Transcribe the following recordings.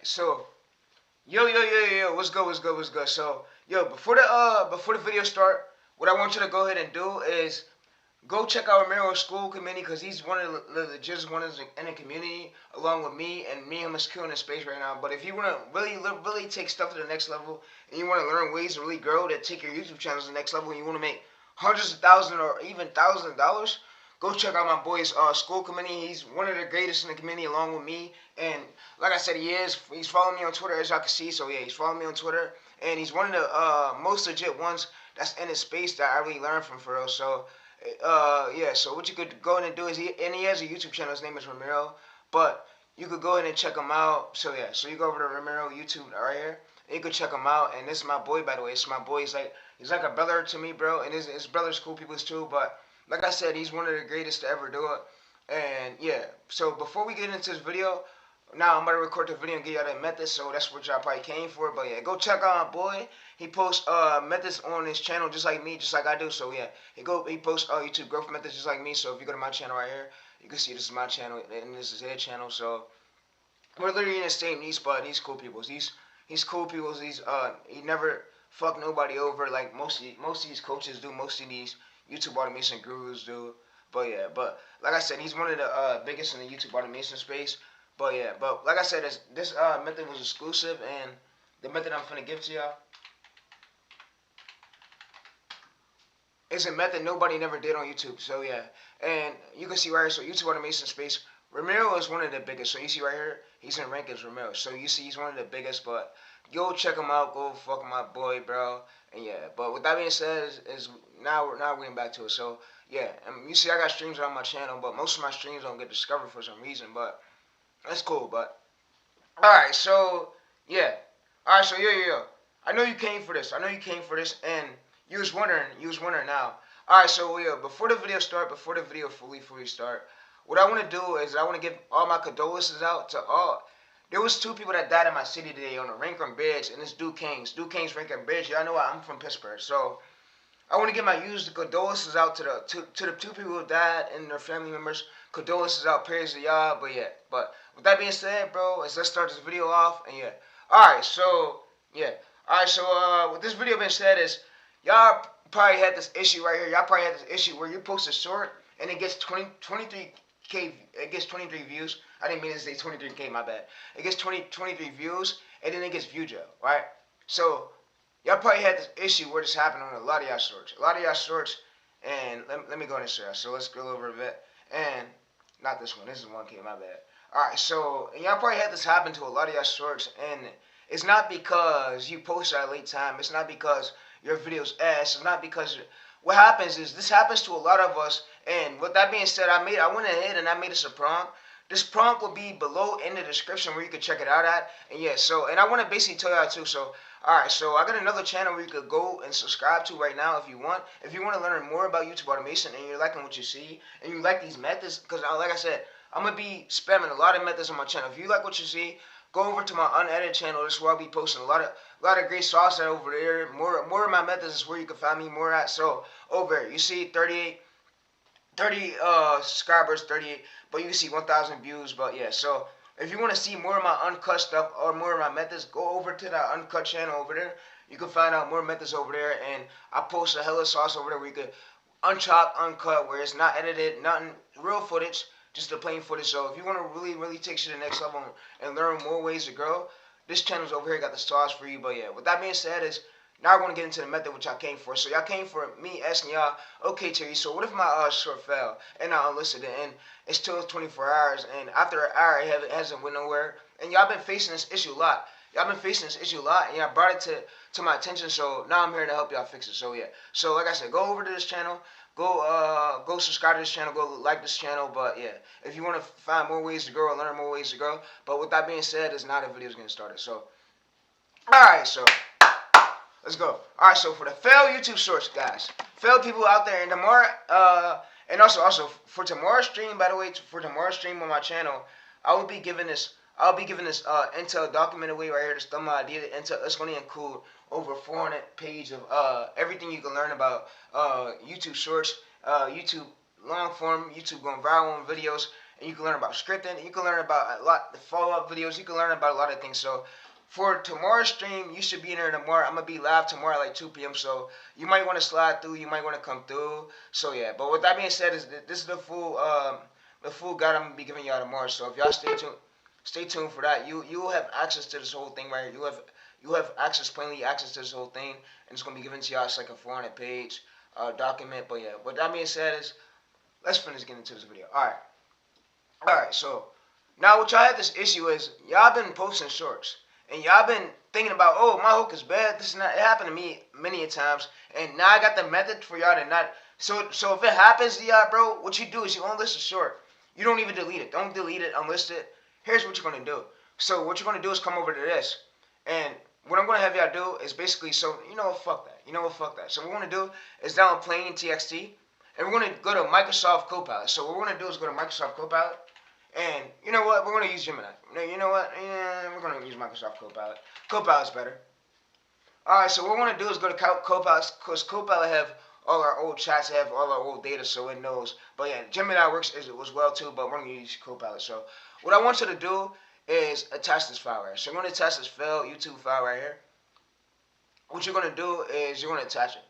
So what's good, what's good, what's good? So, before the video start, what I want you to go ahead and do is go check out Ramirio's school community because he's one of the legit ones in the community, along with me, and me and him is killing the space right now. But if you want to really take stuff to the next level, and you want to learn ways to really grow, to take your YouTube channel to the next level, and you want to make hundreds of thousands or even thousands of dollars, go check out my boy's school community. He's one of the greatest in the community, along with me. And like I said, he's following me on Twitter, as y'all can see. So yeah, he's following me on Twitter, and he's one of the most legit ones that's in his space that I really learned from, for real. So so what you could go in and do is he has a YouTube channel. His name is Ramiro, but you could go in and check him out. So yeah, so you go over to Ramiro YouTube right here, and you could check him out. And this is my boy, by the way. It's my boy. He's like a brother to me, bro. And his brother's cool people too. But like I said, he's one of the greatest to ever do it. And yeah, so before we get into this video, now I'm about to record the video and get y'all the methods, so that's what y'all probably came for. But yeah, go check out my boy. He posts methods on his channel just like me, just like I do. So yeah, he posts YouTube growth methods just like me. So if you go to my channel right here, you can see this is my channel and this is his channel. So we're literally in the same niche, but he's cool people. He's cool people. He never fuck nobody over like most of these coaches do. Most of these YouTube automation gurus do. But yeah, but like I said, he's one of the biggest in the YouTube automation space. But yeah, but like I said, this method was exclusive, and the method I'm finna give to y'all is a method nobody never did on YouTube. So yeah, and you can see right here, so YouTube automation space, Ramiro is one of the biggest. So you see right here, he's in rank as Ramiro. So you see he's one of the biggest, but go check him out, go fuck my boy, bro. And yeah, but with that being said, is now we're getting back to it. So yeah, and you see I got streams on my channel, but most of my streams don't get discovered for some reason, but that's cool. But alright, so yeah. Alright, so yo. I know you came for this. And you was wondering now. Alright, so yeah, before the video fully start, what I wanna do is I wanna give all my condolences out to all. There was two people that died in my city today on the Rincon Bridge, and it's Duke Kings. Duke Kings Rincon Bridge. Y'all know I'm from Pittsburgh, so I want to give my used condolences out to the two people who died and their family members. Condolences out, prayers to y'all. But yeah, but with that being said, bro, let's start this video off. And yeah, all right. So yeah, all right. So with this video being said, is y'all probably had this issue right here. Y'all probably had this issue where you post a short and it gets 23K. It gets 23 views. I didn't mean to say 23K. My bad. It gets 23 views, and then it gets view jail, right? So y'all probably had this issue where this happened on a lot of y'all shorts. And let me go and share. So let's go over a bit. And not this one. This is 1K, my bad. Alright, so y'all probably had this happen to a lot of y'all shorts, and it's not because you posted at a late time. It's not because your video's ass. It's not because what happens is this happens to a lot of us. And with that being said, I went ahead and I made us a prompt. This prompt will be below in the description where you can check it out at. And yeah, so, and I want to basically tell y'all too, so, alright, so I got another channel where you could go and subscribe to right now if you want. If you want to learn more about YouTube automation and you're liking what you see, and you like these methods, because like I said, I'm going to be spamming a lot of methods on my channel. If you like what you see, go over to my unedited channel. This is where I'll be posting a lot of great sauce over there. More of my methods is where you can find me more at. So, over here, you see 30 subscribers, 38, but you see 1,000 views. But yeah, so if you want to see more of my uncut stuff or more of my methods, go over to that uncut channel over there. You can find out more methods over there, and I post a hella sauce over there where you could unchop, uncut, where it's not edited, nothing, real footage, just the plain footage. So if you want to really take shit to the next level and learn more ways to grow, this channel's over here got the sauce for you. But yeah, with that being said, is now we're going to get into the method which y'all came for. So y'all came for me asking y'all, okay, TayReese, so what if my short fell and I unlisted it and it's still 24 hours and after an hour it hasn't went nowhere? And y'all been facing this issue a lot. And y'all brought it to my attention, so now I'm here to help y'all fix it. So yeah, so like I said, go over to this channel, go subscribe to this channel, go like this channel. But yeah, if you want to find more ways to grow and learn more ways to grow. But with that being said, it's now the video's getting started. So alright, so let's go. Alright, so for the failed YouTube shorts, guys, failed people out there, and tomorrow, and also for tomorrow's stream, by the way, for tomorrow's stream on my channel, I'll be giving this Intel document away right here. This thumbnail idea. Intel, it's going to include over 400 pages of everything you can learn about YouTube shorts, YouTube long form, YouTube going viral on videos, and you can learn about scripting. You can learn about a lot the follow-up videos. You can learn about a lot of things. So for tomorrow's stream, you should be in there tomorrow. I'm gonna be live tomorrow at like 2 p.m. So you might want to slide through. You might want to come through. So yeah. But with that being said, this is the full guide I'm gonna be giving y'all tomorrow. So if y'all stay tuned for that. You will have access to this whole thing right here. You have access, plainly access to this whole thing, and it's gonna be given to y'all. It's like a 400 page document. But yeah. What that being said is, let's finish getting into this video. All right. So now what y'all have this issue is y'all been posting shorts and y'all been thinking about, oh, my hook is bad. This is not. It happened to me many a times, and now I got the method for y'all to not. So if it happens to y'all, bro, what you do is you unlist the short. You don't even delete it. Don't delete it. Unlist it. Here's what you're gonna do. So what you're gonna do is come over to this, and what I'm gonna have y'all do is basically, so you know what, fuck that. You know what, fuck that. So what we're gonna do is download plain TXT, and we're gonna go to Microsoft Copilot. So what we're gonna do is go to Microsoft Copilot, and you know what, we're gonna use Gemini. You know what? Yeah, we're gonna use Microsoft Copilot. Copilot's better. All right. So what we're gonna do is go to Copilot, because Copilot have all our old chats, have all our old data, so it knows. But yeah, Gemini works as well too, but we're gonna use Copilot. So what I want you to do is attach this file right here. So I'm gonna attach this file, YouTube file right here. What you're gonna do is you're gonna attach it,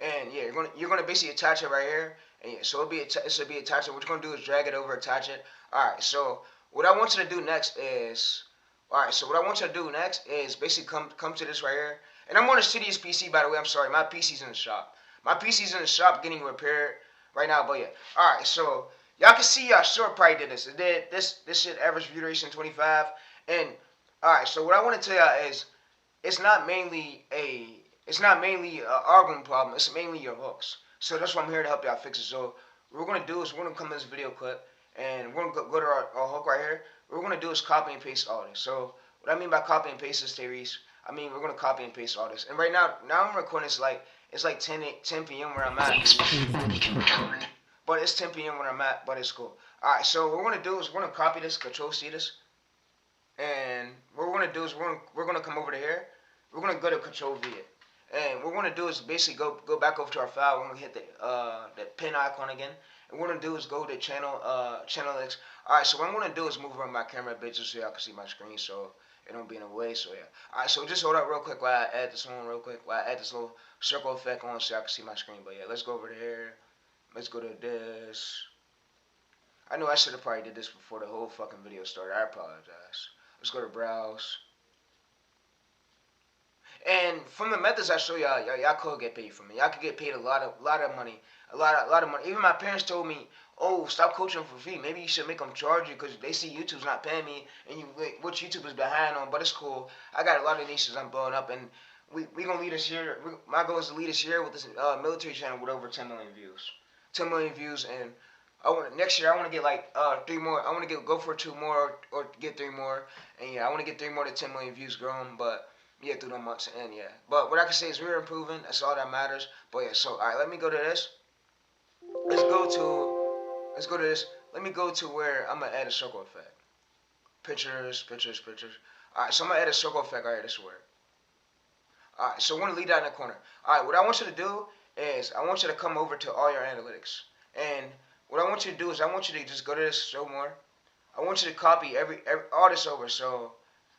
and yeah, you're gonna basically attach it right here, and yeah, so it should be attached. What you're gonna do is drag it over, attach it. All right. So what I want you to do next is, all right. So what I want you to do next is basically come to this right here, and I'm on a shittiest PC, by the way. I'm sorry, my PC's in the shop. My PC's in the shop getting repaired right now. But yeah, all right. So y'all can see y'all sure probably did this. It did this shit average view duration 25, and all right. So what I want to tell y'all is it's not mainly a arguing problem. It's mainly your hooks. So that's why I'm here to help y'all fix it. So what we're gonna do is we're gonna come to this video clip, and we're gonna go to our hook right here. What we're gonna do is copy and paste all this. So what I mean by copy and paste is, TayReese, I mean we're gonna copy and paste all this. And right now I'm recording. It's like 10 p.m. where I'm at. But it's 10 p.m. where I'm at. But it's cool. All right. So what we're gonna do is we're gonna copy this, Control C this, and what we're gonna do is we're gonna come over to here. We're gonna go to Control V it, and what we're gonna do is basically go back over to our file. We're gonna hit the pin icon again, and what we're gonna do is go to channel links. All right, so what I'm gonna do is move around my camera a bit just so y'all can see my screen, so it don't be in the way. So yeah. All right, so just hold up real quick while I add this on real quick. While I add this little circle effect on so y'all can see my screen. But yeah, let's go over to here. Let's go to this. I know I should have probably did this before the whole fucking video started. I apologize. Let's go to browse. And from the methods I show y'all could get paid from it. Y'all could get paid a lot of money, a lot of money. Even my parents told me, "Oh, stop coaching for free. Maybe you should make them charge you because they see YouTube's not paying me, and what YouTube is behind on." But it's cool. I got a lot of niches I'm blowing up, and we gonna lead this year. My goal is to lead this year with this military channel with over 10 million views, 10 million views, and next year I want to get like 3 more. I want to go for 2 more or get 3 more, and yeah, I want to get 3 more to 10 million views growing, but. Yeah, through the months, and yeah. But what I can say is we're improving. That's all that matters. But yeah, so all right, let me go to this. Let's go to this. Let me go to where I'm gonna add a circle effect. Pictures. All right, so I'm gonna add a circle effect right here. This word. All right, so I want to leave that in the corner. All right, what I want you to do is I want you to come over to all your analytics, and what I want you to do is I want you to just go to this show more. I want you to copy all this over. So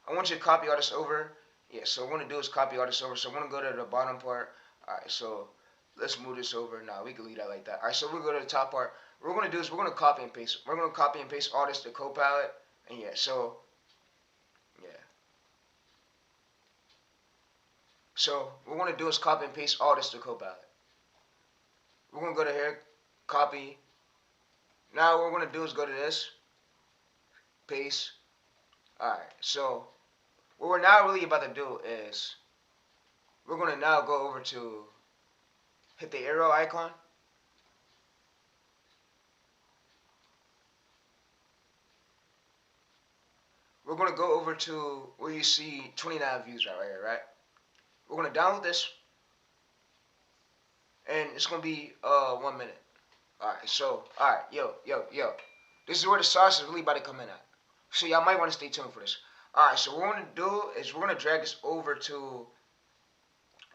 I want you to copy all this over. Yeah, so what I'm going to do is copy all this over. So I'm going to go to the bottom part. All right, so let's move this over. Now we can leave that like that. All right, so we'll go to the top part. What we're going to do is we're going to copy and paste. We're going to copy and paste all this to Copilot. And yeah, so, yeah. So what we're going to do is copy and paste all this to Copilot. We're going to go to here, copy. Now what we're going to do is go to this, paste. All right, so what we're now really about to do is we're going to now go over to hit the arrow icon. We're going to go over to where you see 29 views right here, right? We're going to download this, and it's going to be 1 minute. Alright, so, alright, yo. This is where the sauce is really about to come in at. So y'all might want to stay tuned for this. Alright, so what we're going to do is we're going to drag this over to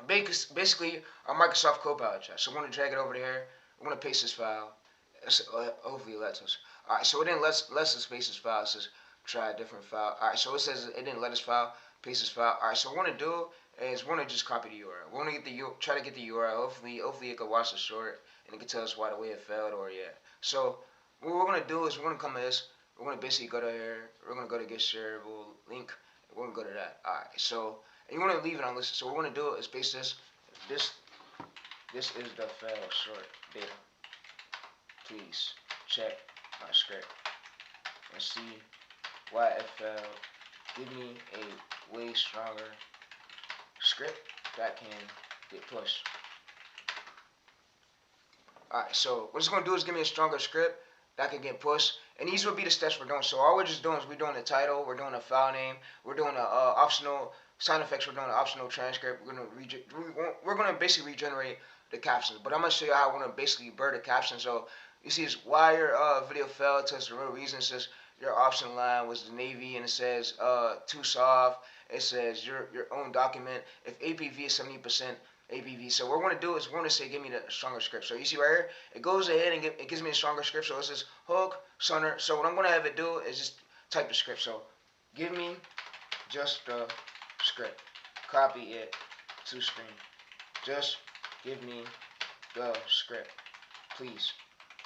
basically our Microsoft Copilot chat. So we're going to drag it over here. We're going to paste this file. Hopefully it lets us. Alright, so it didn't let us paste this file. It says try a different file. Alright, so it says it didn't let us file, paste this file. Alright, so what we're gonna do is we're gonna just copy the URL. We're gonna get the try to get the URL. Hopefully it can watch the short and it can tell us why the way it failed or yeah. So what we're gonna do is we're gonna come to this. We're gonna basically go to here. We're gonna go to get shareable link. We're gonna go to that. Alright, so and you wanna leave it on list. So what we're gonna do is paste this. This is the file short data. Please check my script and see why it failed. Give me a way stronger script that can get pushed. Alright, so what it's going to do is give me a stronger script that can get pushed. And these will be the steps we're doing. So all we're just doing is we're doing the title, we're doing the file name, we're doing the optional sound effects, we're doing the optional transcript. We're going to basically regenerate the captions. But I'm going to show you how I want to basically blur the captions. So you see, it's why your video failed. Tells the real reason. It says your option line was the Navy, and it says too soft. It says your own document. If APV is 70% APV. So what we're going to do is we're going to say give me the stronger script. So you see right here, it goes ahead and it gives me a stronger script. So it says hook, center. So what I'm going to have it do is just type the script. So give me just the script. Copy it to screen. Just give me the script, please.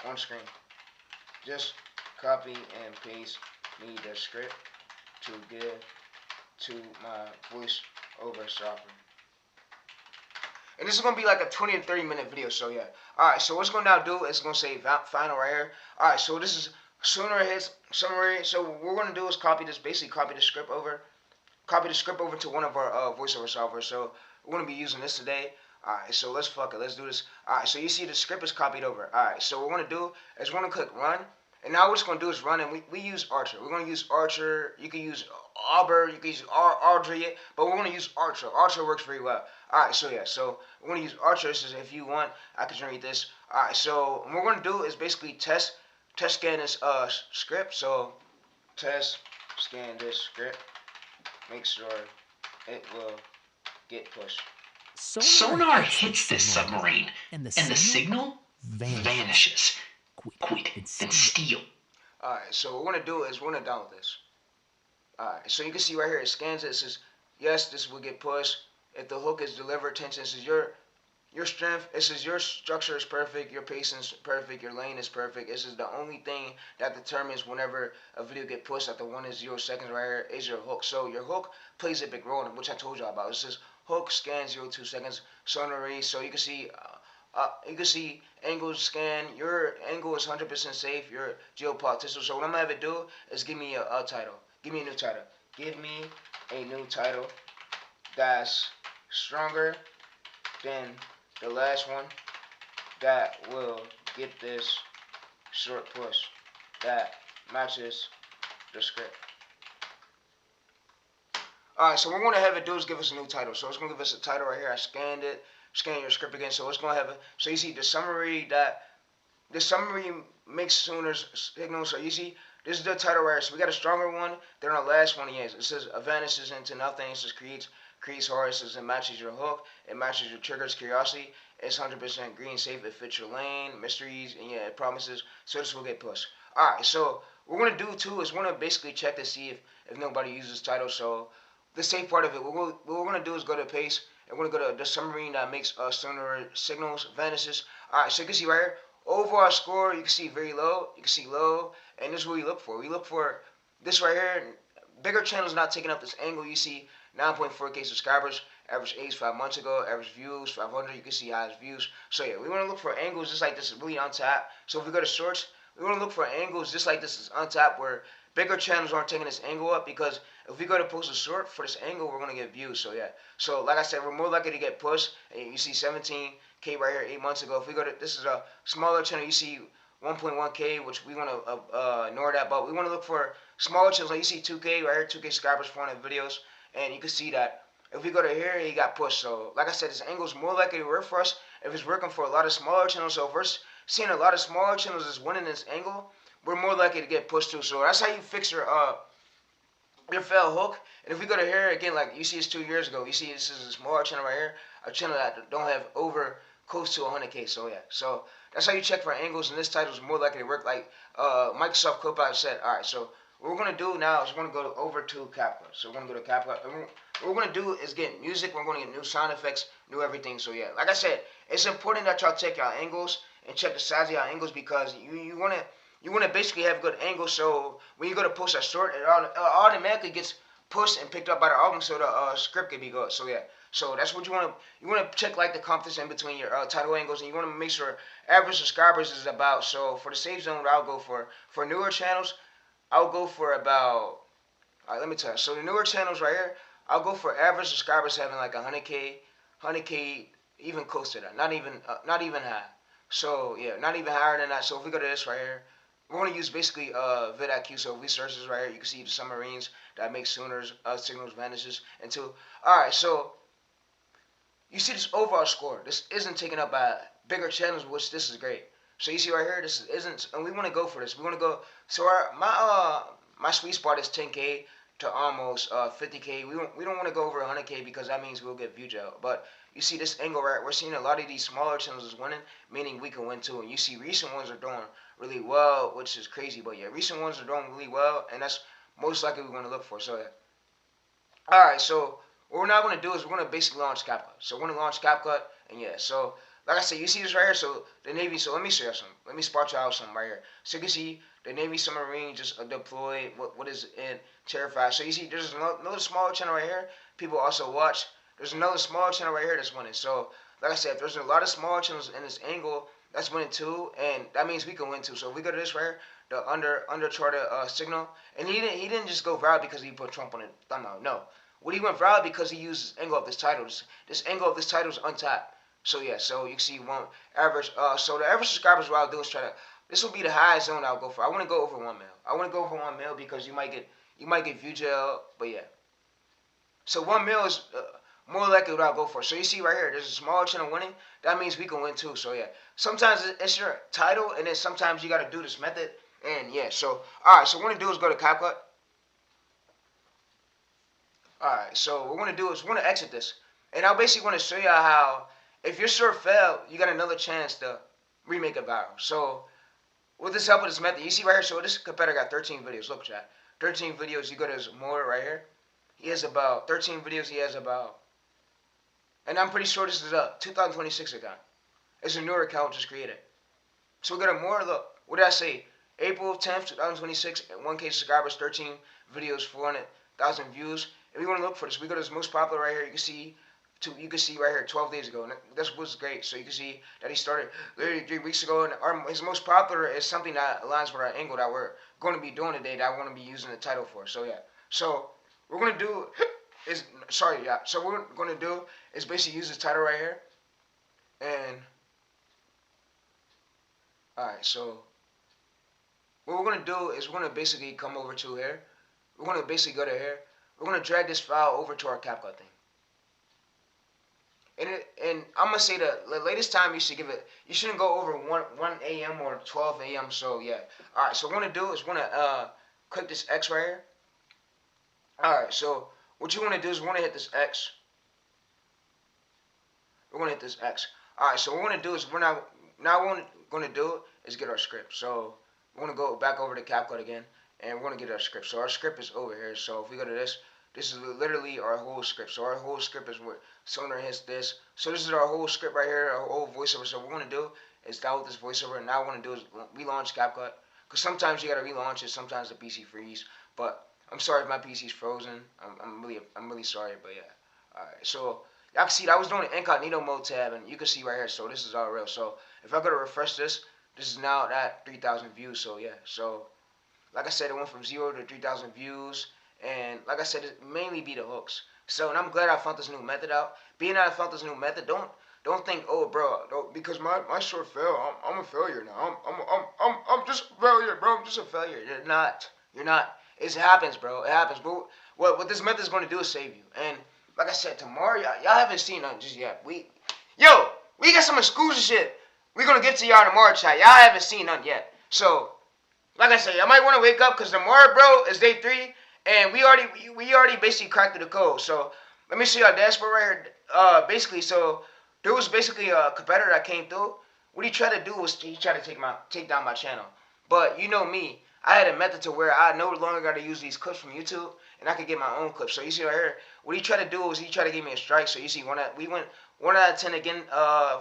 On screen. Just copy and paste me the script to give to my voice over software. And this is going to be like a 20 to 30 minute video, so yeah. Alright, so what's going to now do is going to say final right here. Alright, so this is sooner hits summary. So what we're going to do is basically copy the script over to one of our voiceover software. So we're going to be using this today. Alright, so let's do this. Alright, so you see the script is copied over. Alright, so what we're going to do is we're going to click run. And now what it's going to do is run, and we use Archer. We're going to use Archer. You can use Auber, you can use Audrey, but we're going to use Archer. Archer works very well. Alright, so yeah, so we're going to use Archer. This is if you want, I can generate this. Alright, so what we're going to do is basically test scan this script. So test scan this script. Make sure it will get pushed. Sonar hits this submarine, and the signal vanishes. Quit and steal. Alright, so what we're going to do is we're going to download this. Alright, so you can see right here, it scans it. It says, yes, this will get pushed. If the hook is delivered, tension, it says your strength, it says your structure is perfect, your pacing is perfect, your lane is perfect. This is the only thing that determines whenever a video get pushed at the 1 and 0 seconds right here is your hook. So your hook plays a big role in it, which I told you about. It says hook scan 0.2 seconds, sonar array. So you can see angle scan. Your angle is 100% safe. Your geopolitical. So what I'm gonna have it do is give me a title. Give me a new title. Give me a new title that's stronger than the last one. That will get this short push. That matches the script. Alright, so what we're going to have it do is give us a new title. So it's going to give us a title right here. I scanned it. Scan your script again. So it's going to have so you see the summary makes sooner signals. So you see this is the title right here. So we got a stronger one than our last one. Yes, it says vanishes into nothing. It says creates horror. It says it matches your hook. It matches your triggers curiosity. It's 100% green safe. It fits your lane. Mysteries, and yeah, it promises. So this will get pushed. Alright, so what we're going to do too is we're going to basically check to see if nobody uses title. So the safe part of it, what we're going to do is go to paste, and we're going to go to the submarine that makes sonar signals, vanishes. Alright, so you can see right here, overall score, you can see very low, you can see low, and this is what we look for. We look for this right here, bigger channels not taking up this angle. You see 9.4K subscribers, average age 5 months ago, average views 500, you can see highest views. So yeah, we want to look for angles just like this is really untapped. So if we go to shorts, we want to look for angles just like this is untapped where bigger channels aren't taking this angle up, because if we go to post a short for this angle, we're going to get views. So yeah, so like I said, we're more likely to get pushed. And you see 17K right here 8 months ago. If we go to, this is a smaller channel, you see 1.1K, which we want to ignore that, but we want to look for smaller channels. Like you see 2K right here, 2K subscribers, 400 videos, and you can see that if we go to here, he got pushed. So like I said, this angle is more likely to work for us if it's working for a lot of smaller channels. So if we're seeing a lot of smaller channels is winning this angle, we're more likely to get pushed too. So that's how you fix your failed hook. And if we go to here again, like you see it's 2 years ago, you see this is a smaller channel right here, a channel that don't have over close to 100K. So yeah, so that's how you check for angles, and this title is more likely to work. Like Microsoft Copilot said. All right, so what we're gonna do now is we're gonna go over to CapCut. So we're gonna go to CapCut. And what we're gonna do is get music. We're gonna get new sound effects, new everything. So yeah, like I said, it's important that y'all check your angles and check the size of your angles because you wanna basically have good angles. So when you go to post a short, it automatically gets pushed and picked up by the album, so the script can be good. So yeah, so that's what you want to check like the confidence in between your title angles, and you want to make sure average subscribers is about. So for the safe zone, I'll go for newer channels. I'll go for about. All right, let me tell you. So the newer channels right here, I'll go for average subscribers having like 100K, even close to that. Not even high. So yeah, not even higher than that. So if we go to this right here, we're going to use basically vidIQ. So if we search this right here, you can see the submarines that make signals vanishes into. All right, so you see this overall score. This isn't taken up by bigger channels, which this is great. So you see right here, this isn't, and we want to go for this. We want to go. So my sweet spot is 10K to almost 50K. We don't want to go over 100K because that means we'll get view jail. But you see this angle right, we're seeing a lot of these smaller channels is winning, meaning we can win too. And you see recent ones are doing really well, which is crazy. But yeah, recent ones are doing really well, and that's most likely we're going to look for. So yeah. All right, so what we're now going to do is we're going to basically launch CapCut. So we're going to launch CapCut, and yeah, so like I said, you see this right here. So the Navy. So let me show you some. Let me spot you out some right here. So you can see the Navy submarine just deployed. What is in terrified. So you see there's another smaller channel right here. People also watch. There's another smaller channel right here that's winning. So like I said, there's a lot of smaller channels in this angle that's winning too, and that means we can win too. So if we go to this right here, the under charted signal, and he didn't just go viral because he put Trump on the thumbnail. No, what he went viral because he used this angle of this title. This angle of this title is untapped. So yeah, so you can see one average. So the average subscribers, what I'll do is try to. This will be the highest zone I'll go for. I want to go over 1 mil. I want to go over 1 mil because you might get view jail, but yeah. So 1 mil is more likely what I'll go for. So you see right here, there's a small channel winning. That means we can win too. So yeah, sometimes it's your title, and then sometimes you got to do this method. And yeah, so all right. So what we're gonna do is go to CapCut. All right. So what we're gonna do is we're gonna exit this, and I basically want to show you how if your short failed, you got another chance to remake it viral. So with this help with this method, you see right here. So this competitor got 13 videos. Look, chat. 13 videos. You go to his more right here. He has about 13 videos. He has about, and I'm pretty sure this is a 2026 account. It's a newer account just created. So we got a more look. What did I say? April 10th, 2026, and 1K subscribers, 13 videos, 400,000 views. If you want to look for this, we go to this most popular right here. You can see right here 12 days ago. And this was great. So you can see that he started literally 3 weeks ago. And his most popular is something that aligns with our angle that we're going to be doing today that I want to be using the title for. So yeah. So what we're going to do is, sorry, yeah. So what we're going to do is basically use this title right here. And, alright, so what we're going to do is we're going to basically come over to here. We're going to basically go to here. We're going to drag this file over to our CapCut thing. And I'm going to say the latest time you should give it, you shouldn't go over 1 a.m. or 12 a.m. So yeah. Alright, so what we're going to do is we're going to click this X right here. Alright, so what you want to do is we're going to hit this X. We're going to hit this X. Alright, so what we're going to do is now what we're going to do is get our script. So we're going to go back over to CapCut again, and we're going to get our script. So our script is over here. So if we go to this is literally our whole script. So our whole script is where Sonar hits this. So this is our whole script right here, our whole voiceover. So what we're going to do is download this voiceover, and now what we're going to do is relaunch CapCut. Because sometimes you got to relaunch it, sometimes the PC freeze. But I'm sorry if my PC's frozen. I'm really sorry, but yeah. Alright, so y'all can see that I was doing the incognito mode tab, and you can see right here. So this is all real. So if I go to refresh this is now at 3,000 views. So yeah. So like I said, it went from 0 to 3,000 views, and like I said, it mainly be the hooks. So, and I'm glad I found this new method out. Being that I found this new method, don't think, oh, bro, because my short failed, I'm a failure now. I'm just a failure, bro. I'm just a failure. You're not. You're not. It happens, bro. It happens. But what this method is going to do is save you. And like I said, tomorrow, y'all haven't seen nothing just yet. We got some exclusive shit. We're gonna get to y'all tomorrow, chat. Y'all haven't seen nothing yet. So, like I said, I might want to wake up because tomorrow, bro, is day 3, and we already basically cracked the code. So let me show y'all dashboard right here. Basically, so There was basically a competitor that came through. What he tried to do was he tried to take down my channel. But you know me, I had a method to where I no longer got to use these clips from YouTube, and I could get my own clips. So you see right here, what he tried to do was he tried to give me a strike. So you see, we went 1 out of 10 again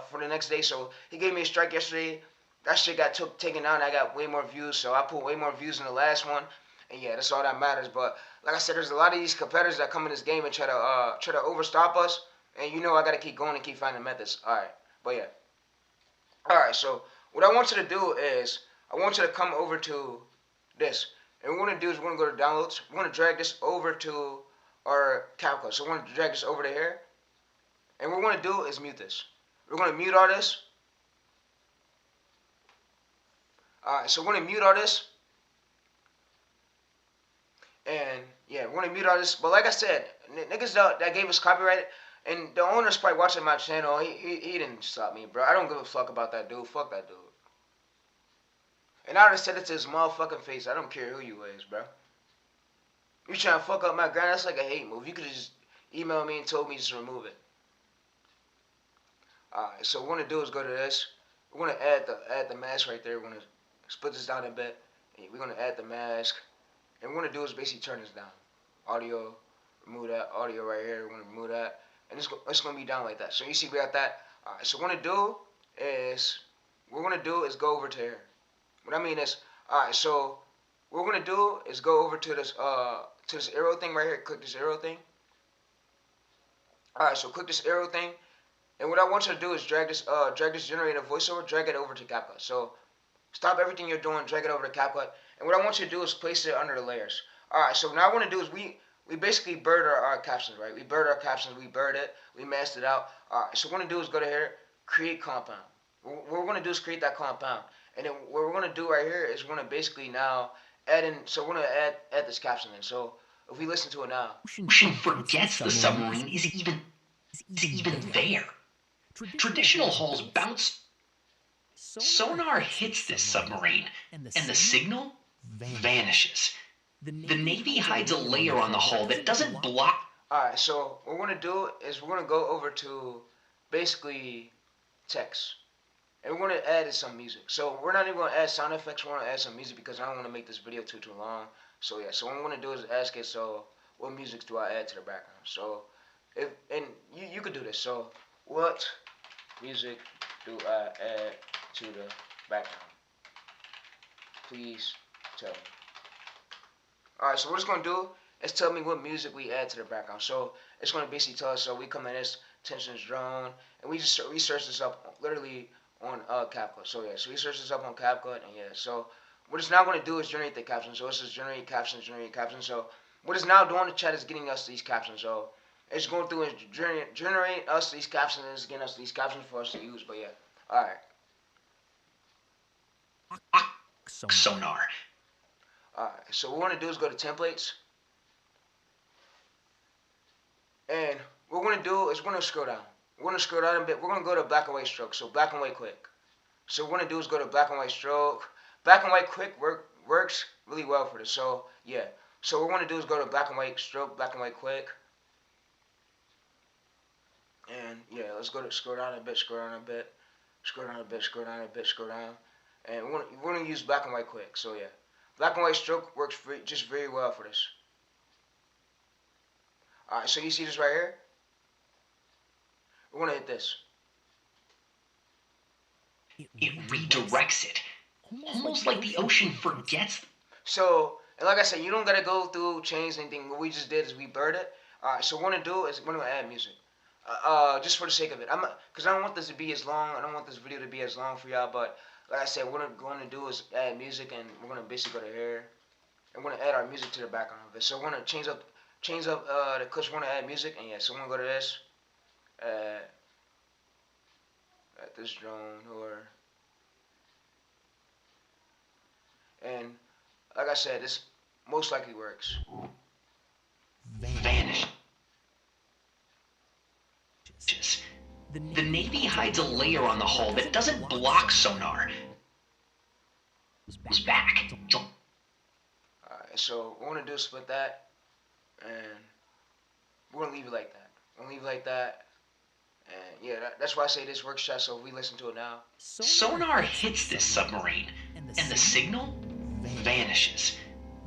for the next day. So he gave me a strike yesterday. That shit got taken down. I got way more views, so I put way more views in the last one. And yeah, that's all that matters. But like I said, there's a lot of these competitors that come in this game and try to overstop us. And you know I gotta keep going and keep finding methods. All right, but yeah. All right, so what I want you to do is I want you to come over to this, and what we're gonna do is we're gonna go to downloads. We're gonna drag this over to our CapCut. So we're gonna drag this over to here, and what we're gonna do is mute this. We're gonna mute all this. All right, so we're gonna mute all this, and yeah, we're gonna mute all this. But like I said, niggas that gave us copyright, and the owner's probably watching my channel. He didn't stop me, bro. I don't give a fuck about that dude. Fuck that dude. And I already said it to his motherfucking face. I don't care who you is, bro. You trying to fuck up my grind? That's like a hate move. You could have just emailed me and told me just to remove it. Alright, so what we're gonna do is go to this. We're gonna add the mask right there. We're gonna split this down a bit. We're gonna add the mask. And what we're gonna do is basically turn this down. Audio, remove that. Audio right here. We're gonna remove that. And it's gonna be down like that. So you see we got that. Alright, so what we're gonna do is go over to here. What I mean is, alright, so what we're gonna do is go over to this arrow thing right here. Click this arrow thing. Alright, so click this arrow thing. And what I want you to do is drag this generated voiceover, drag it over to CapCut. So stop everything you're doing, drag it over to CapCut. And what I want you to do is place it under the layers. Alright, so now what I want to do is we basically bird our captions, right? We bird our captions, we bird it, we masked it out. Alright, so what we're going to do is go to here, create compound. What we're going to do is create that compound. And then what we're going to do right here is we're going to basically now add in, so we're going to add this caption in. So if we listen to it now. Ocean forgets the submarine is even there. Traditional hulls bounce. Sonar hits this submarine, and the signal vanishes. The Navy hides a layer on the hull that doesn't block. Alright, so what we're going to do is we're going to go over to basically text. And we're going to add some music. So we're not even going to add sound effects. We're going to add some music because I don't want to make this video too long. So yeah, so what I'm going to do is ask it, so what music do I add to the background? So, and you could do this. So what music do I add to the background? Please tell me. Alright, so what it's going to do is tell me what music we add to the background. So it's going to basically tell us, so we come in this, tension's drone, and we search this up literally on CapCut. So yeah, so we search this up on CapCut, and yeah, so what it's now going to do is generate the captions. So it says generate captions, generate captions. So what it's now doing, the chat is getting us these captions. So it's going through and generate us these captions, and it's getting us these captions for us to use. But yeah, all right. Sonar. All right. So what we're going to do is go to templates, and what we're going to do is we're going to scroll down. We're going to scroll down a bit. We're going to go to black and white stroke. So black and white quick. So what we're going to do is go to black and white stroke. Black and white quick works really well for this. So yeah. So what we're going to do is go to black and white stroke, black and white quick. And yeah, let's go to scroll down a bit, scroll down a bit, scroll down a bit, scroll down a bit, scroll down. And we're going to use black and white quick. So yeah. Black and white stroke works just very well for this. Alright, so you see this right here? We're going to hit this. It redirects it, almost like the ocean forgets. So, and like I said, you don't got to go through, change anything. What we just did is we bird it. Alright, so what we're going to do is we're going to add music. Just for the sake of it. Because I don't want this to be as long. I don't want this video to be as long for y'all. But like I said, what we're going to do is add music. And we're going to basically go to here. And we're going to add our music to the background of it. So we're going to change up the clips. We're going to add music. And yeah, so we're going to go to this. At this drone or, and like I said, this most likely works. Vanishes. The Navy hides a layer on the hull that doesn't block sonar. It's back. Alright, so what we're going to do is split that, and we're going to leave it like that. We're going to leave it like that, And yeah, that's why I say this workshop. So if we listen to it now. Sonar hits this submarine, and the signal vanishes.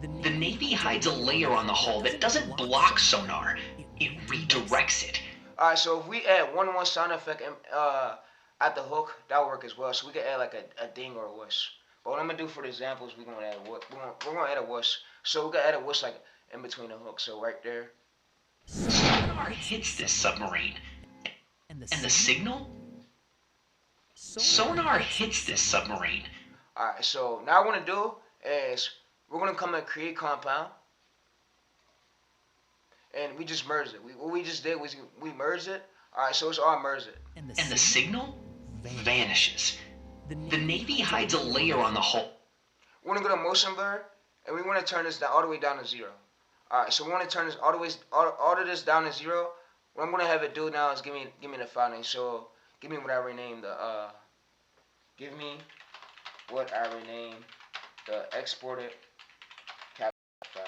The Navy hides a layer on the hull that doesn't block sonar, it redirects it. All right, so if we add one sound effect at the hook, that'll work as well. So we can add like a ding or a whoosh. But what I'm gonna do for the examples, we're gonna add a whoosh. We're gonna add a whoosh. So we can add a whoosh like in between the hooks. So right there. Sonar hits this submarine, and the signal? Sonar hits this submarine. All right, so now what we're gonna do is we're gonna come and create compound, and we just merged it. What we just did was we merged it. All right, so it's all merged it. And the signal vanishes. The Navy hides a layer on the hull. We're gonna go to motion blur, and we want to turn this down, all the way down to 0. All right, so we want to turn this all of this down to 0. What I'm gonna have it do now is give me the file name. So give me what I renamed the give me what I renamed the exported cap file.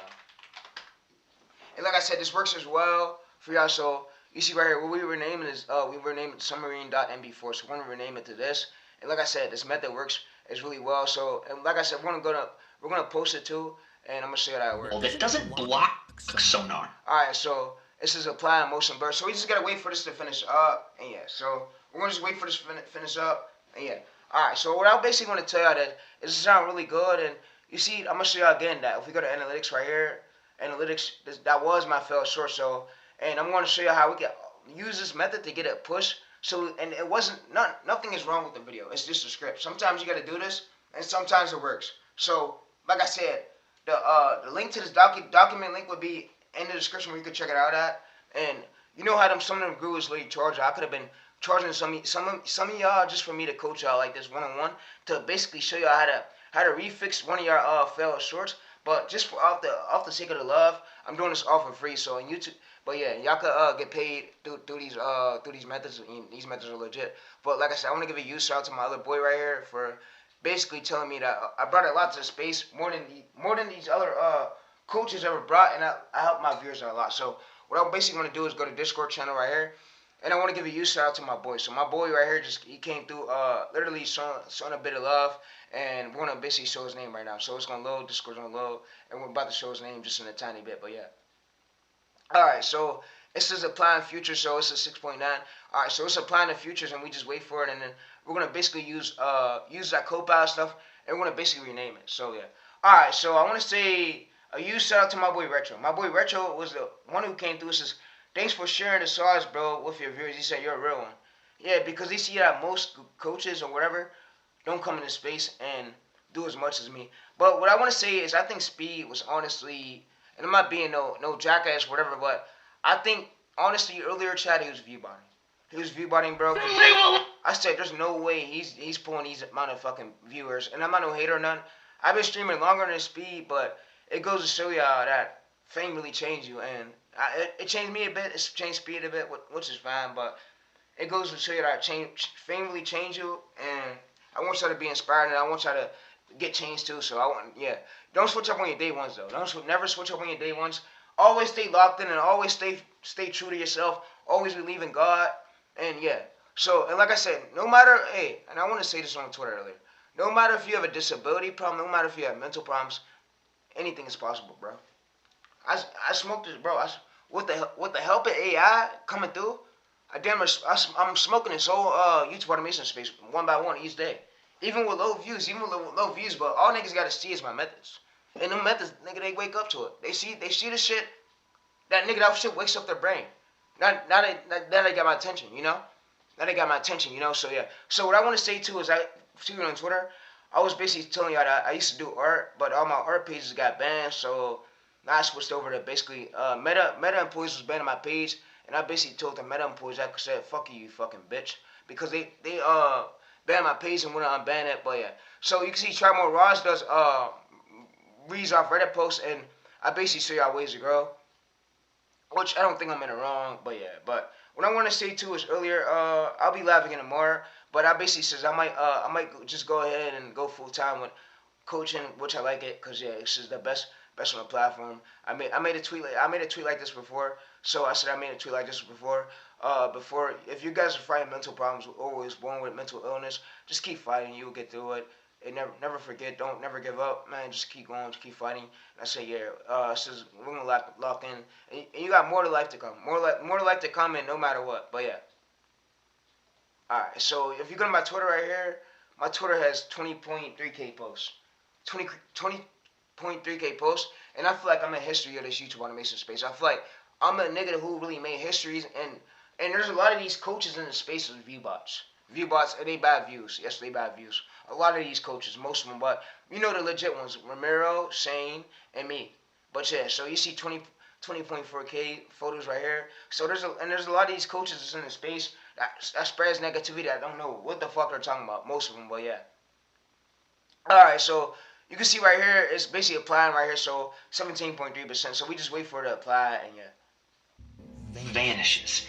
And like I said, this works as well for y'all. So you see right here, what we renaming is we renamed it submarine.mb4. So we're gonna rename it to this. And like I said, this method works as really well. So and like I said, we're gonna post it too, and I'm gonna show you how it works. Well, that doesn't block sonar. All right, so this is applying motion blur. So we just gotta wait for this to finish up, and yeah. So we're gonna just wait for this to finish up, and yeah. All right. So what I'm basically gonna tell y'all that is it sound really good, and you see, I'm gonna show y'all again that if we go to analytics right here, analytics, that was my failed short. So, and I'm gonna show you how we can use this method to get it pushed. So, and it wasn't nothing is wrong with the video. It's just a script. Sometimes you gotta do this, and sometimes it works. So, like I said, the link to this document link would be in the description where you can check it out at. And you know how some of them gurus literally charge. I could have been charging some of y'all just for me to coach y'all like this one-on-one to basically show y'all how to refix one of your failed shorts. But just for off the sake of the love, I'm doing this all for free. So on YouTube, but yeah, y'all could get paid through these methods. These methods are legit. But like I said, I want to give a huge shout out to my other boy right here for basically telling me that I brought a lot to the space more than these other coaches ever brought, and I helped my viewers out a lot. So what I'm basically going to do is go to Discord channel right here, and I want to give a huge shout out to my boy. So my boy right here he came through literally showing a bit of love, and we're gonna basically show his name right now. So it's gonna load, Discord's gonna load, and we're about to show his name just in a tiny bit. But yeah. All right, so it says applying futures, so it's a 6.9. All right, so it's applying the futures, and we just wait for it, and then we're gonna basically use that Copilot stuff, and we're gonna basically rename it. So yeah. All right, so I want to say a huge shout out to my boy Retro. My boy Retro was the one who came through. Says thanks for sharing the sauce, bro, with your viewers. He said you're a real one. Yeah, because they see that most coaches or whatever don't come into space and do as much as me. But what I want to say is I think Speed was honestly, and I'm not being no jackass or whatever, but I think honestly earlier chat he was viewbotting. He was viewbotting, bro. I said there's no way he's pulling these amount of fucking viewers, and I'm not no hater or none. I've been streaming longer than Speed, but it goes to show y'all that fame really changed you, and it changed me a bit. It's changed Speed a bit, which is fine, but it goes to show you that fame really changed you, and I want y'all to be inspired, and I want y'all to get changed too. So I want, yeah, don't switch up on your day ones though. Never switch up on your day ones. Always stay locked in, and always stay true to yourself. Always believe in God, and yeah. So, and like I said, no matter, hey, and I want to say this on Twitter earlier. No matter if you have a disability problem, no matter if you have mental problems, anything is possible, bro. I smoked this, bro. With the help of AI coming through, I'm smoking this whole YouTube automation space one by one each day. Even with low views, but all niggas gotta see is my methods. And them methods, nigga, they wake up to it. They see the shit. That shit wakes up their brain. Now they got my attention, you know? Now they got my attention, you know? So yeah. So what I want to say too is I see you on Twitter. I was basically telling y'all that I used to do art, but all my art pages got banned, so now I switched over to basically Meta employees was banning my page, and I basically told the Meta employees I said, "Fuck you, you fucking bitch," because they banned my page and wouldn't unban it. But yeah, so you can see Try More Raj does reads off Reddit posts, and I basically show y'all ways to grow, which I don't think I'm in it wrong. But yeah, but what I want to say too is earlier, I'll be live again tomorrow. But I basically says I might just go ahead and go full time with coaching, which I like it, cause yeah, this is the best on the platform. I made a tweet like this before. So I said I made a tweet like this before. Before, if you guys are fighting mental problems or was born with mental illness, just keep fighting. You will get through it. And never forget. Don't never give up, man. Just keep going. Just keep fighting. And I say, yeah. Says we're gonna lock in, and you got more to life to come. More to life to come, and no matter what. But yeah. All right. So if you go to my Twitter right here, my Twitter has 20.3k posts. 20.3k posts, and I feel like I'm in history of this YouTube automation space. I feel like I'm a nigga who really made histories, and there's a lot of these coaches in the space of viewbots. Viewbots, and they bad views. Yes, they bad views. A lot of these coaches, most of them, but you know the legit ones: Ramiro, Shane, and me. But yeah, so you see 20.4k photos right here. So there's a lot of these coaches that's in the space that spreads negativity. I don't know what the fuck they're talking about. Most of them, but yeah. All right, so you can see right here, it's basically applying right here, so 17.3%. So we just wait for it to apply, and yeah. Vanishes.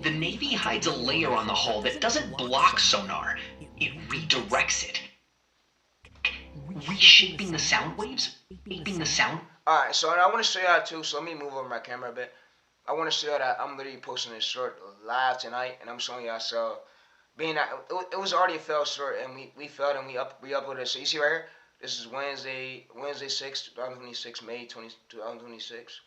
The Navy hides a layer on the hull that doesn't block sonar, it redirects it. Reshaping the sound waves? Aping the sound? Alright, so I want to show you that too, so let me move over my camera a bit. I want to show you that I'm literally posting this short live tonight, and I'm showing y'all, so being that it was already a failed short, and we failed, and we uploaded it. So you see right here, this is Wednesday 6, 2026, May 20, 2026,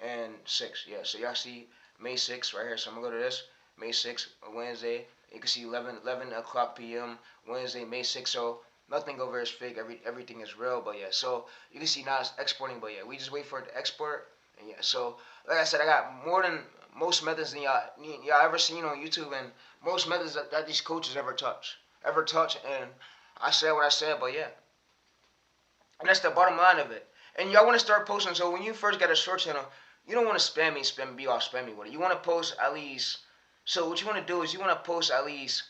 and 6, yeah. So y'all see May 6 right here. So I'm gonna go to this May 6, Wednesday. You can see 11 o'clock p.m. Wednesday, May 6. So nothing over is fake. Everything is real. But yeah, so you can see now it's exporting. But yeah, we just wait for it to export. And yeah, so like I said, I got more than most methods than y'all ever seen on YouTube, and most methods that these coaches ever touch. And I said what I said, but yeah, and that's the bottom line of it. And y'all want to start posting. So when you first get a short channel, you don't want to be all spammy with it. You want to post at least. So what you want to do is you want to post at least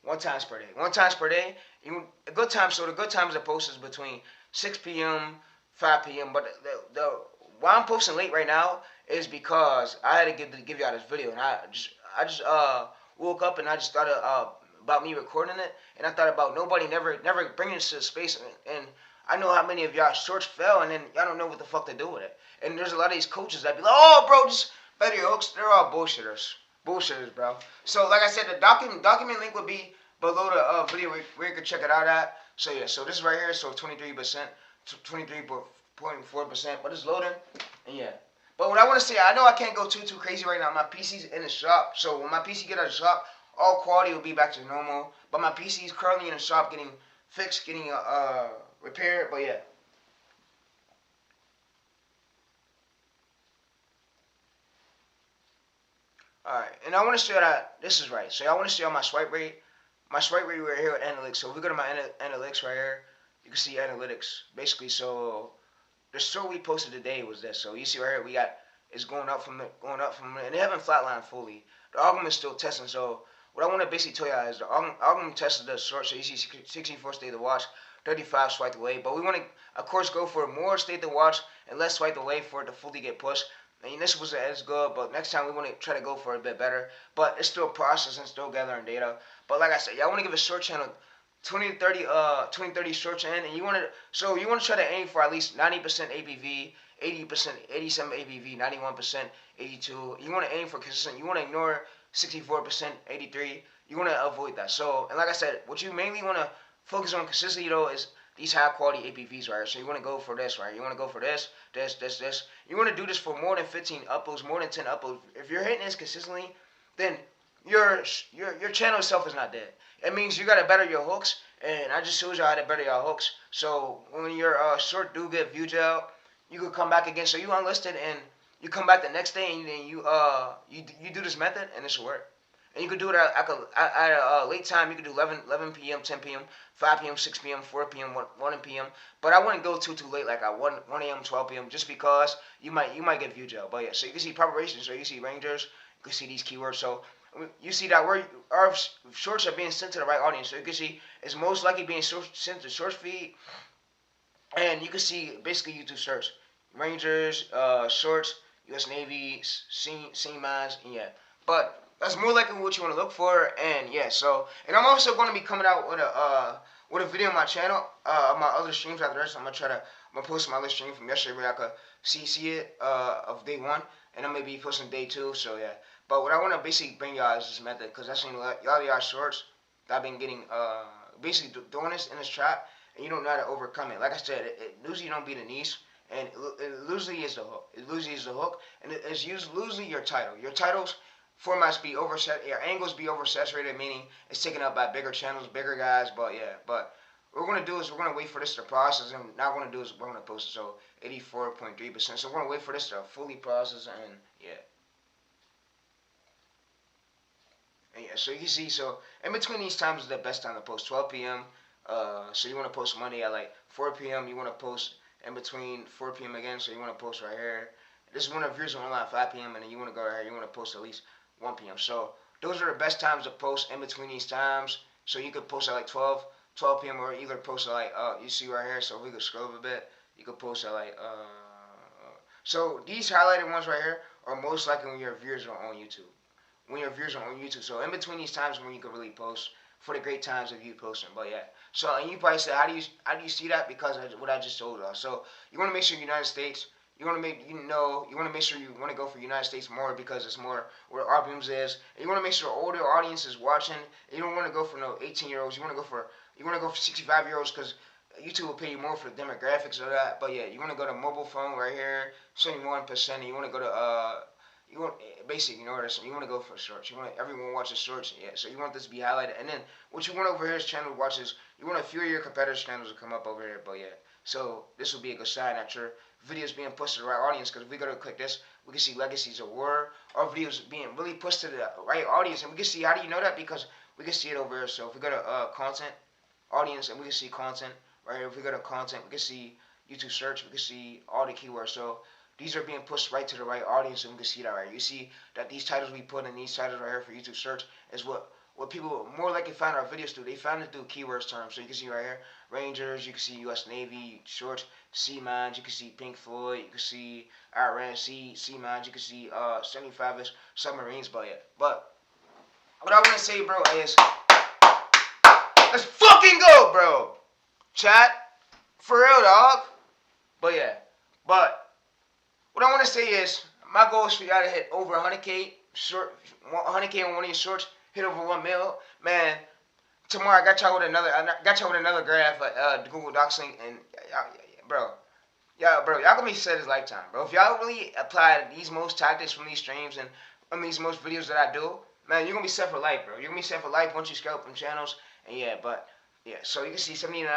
one times per day. One times per day. A good time. So the good times to post is between 6 p.m. 5 p.m. But the why I'm posting late right now is because I had to give y'all this video, and I just woke up and I just thought about me recording it, and I thought about nobody never bringing this to the space, and I know how many of y'all shorts fell, and then y'all don't know what the fuck to do with it. And there's a lot of these coaches that be like, oh, bro, just better your hooks. They're all bullshitters, bro. So like I said, the document link would be below the video where you can check it out at. So yeah, so this is right here. So 23%, 23.4%, but it's loading, and yeah. But what I want to say, I know I can't go too crazy right now. My PC's in the shop, so when my PC get out of the shop, all quality will be back to normal. But my PC is currently in the shop getting fixed, getting repaired. But yeah. Alright, and I want to show you that this is right. So I want to show you my swipe rate. My swipe rate right here with analytics. So if we go to my analytics right here, you can see analytics. Basically, so the story we posted today was this. So you see right here, we got it's going up from and they haven't flatlined fully. The algorithm is still testing. So what I want to basically tell you is the algorithm tested the short. So you see 64 state to watch, 35 swipe away. But we want to, of course, go for more state to watch and less swipe away for it to fully get pushed. And this was as good, but next time we want to try to go for a bit better. But it's still processing, still gathering data. But like I said, y'all want to give a short channel 20 30 short channel, and you want to try to aim for at least 90% ABV, 80%, 87 ABV, 91%, 82. You want to aim for consistent. You want to ignore 64%, 83. You want to avoid that. So, and like I said, what you mainly want to focus on consistently though is these high quality APVs, right? So you want to go for this, right? You want to go for this. You want to do this for more than 15 uploads, more than 10 uploads. If you're hitting this consistently, then your channel itself is not dead. It means you gotta better your hooks, and I just showed you how to better your hooks. So when your short do get view gel, you could come back again. So you unlisted and you come back the next day, and then you do this method, and this will work. And you could do it at a late time. You could do 11 p.m., 10 p.m., 5 p.m., 6 p.m., 4 p.m., 1 p.m. But I wouldn't go too late, like at 1 a.m., 12 p.m., just because you might get view gel. But yeah, so you can see preparation. So you see Rangers, you can see these keywords. So you see that our shorts are being sent to the right audience. So you can see it's most likely being sent to source feed, and you can see basically YouTube search Rangers, shorts, U.S. Navy, scene mines, and yeah. But that's more likely what you want to look for, and yeah. So, and I'm also going to be coming out with a video on my channel, on my other streams after this. I'm gonna try to I'm gonna post my other stream from yesterday where I could see it of day one, and I'm gonna be posting day two. So yeah. But what I want to basically bring y'all is this method, because I've seen a lot of y'all shorts that I've been getting basically doing this in this trap, and you don't know how to overcome it. Like I said, it usually don't be the niche, and it loosely is the hook. It loosely is the hook, and it's used loosely your title. Your titles formats be overset, your angles be oversaturated, meaning it's taken up by bigger channels, bigger guys. But yeah, but what we're gonna do is we're gonna wait for this to process, and now what we're gonna do is we're gonna post it. So 84.3%. So we're gonna wait for this to fully process, and yeah. And yeah, so you can see, so in between these times is the best time to post. 12 p.m. So you want to post Monday at like 4 p.m. You want to post in between 4 p.m. again. So you want to post right here. This is when the viewers are online at 5 p.m. and then you want to go right here. You want to post at least 1 p.m. So those are the best times to post in between these times. So you could post at like 12 p.m. or either post at like you see right here. So if we could scroll up a bit, you could post at like so these highlighted ones right here are most likely when your viewers are on YouTube, when your viewers are on YouTube. So in between these times when you can really post for the great times of you posting. But yeah. So and you probably say, how do you see that? Because of what I just told you. So you want to make sure United States. You want to make you want to make sure you want to go for United States more because it's more where RPMs is. And you want to make sure older audience is watching. And you don't want to go for no 18-year-olds. You want to go for 65-year-olds because YouTube will pay you more for the demographics of that. But yeah, you want to go to mobile phone right here, 71%. And you want to go to you want basic, you know what I'm saying? You want to go for shorts. You want everyone watches shorts, yeah. So you want this to be highlighted, and then what you want over here is channel watches. You want a few of your competitors' channels to come up over here, but yeah. So this will be a good sign that your videos being pushed to the right audience. Because if we go to click this, we can see legacies of war. Our videos being really pushed to the right audience, and we can see how do you know that? Because we can see it over here. So if we go to content, audience, and we can see content right here. If we go to content, we can see YouTube search. We can see all the keywords. So these are being pushed right to the right audience, and we can see that right here. You see that these titles we put in these titles right here for YouTube search is what people more likely find our videos through. They found it through keywords terms. So you can see right here, Rangers, you can see U.S. Navy shorts, Sea Mines, you can see Pink Floyd, you can see Iran, Sea Mines, you can see 75-ish submarines, but yeah. But what I want to say, bro, is let's fucking go, bro. Chat, for real, dog. But yeah, but what I want to say is, my goal is for y'all to hit over 100K short, 100K on one of your shorts. Hit over 1 mil, man. Tomorrow I got y'all with another graph, like the Google Docs link, and bro, y'all gonna be set as lifetime, bro. If y'all really apply these most tactics from these streams and these most videos that I do, man, you're gonna be set for life, bro. You're gonna be set for life once you scale from channels, and yeah, but yeah. So you can see 79,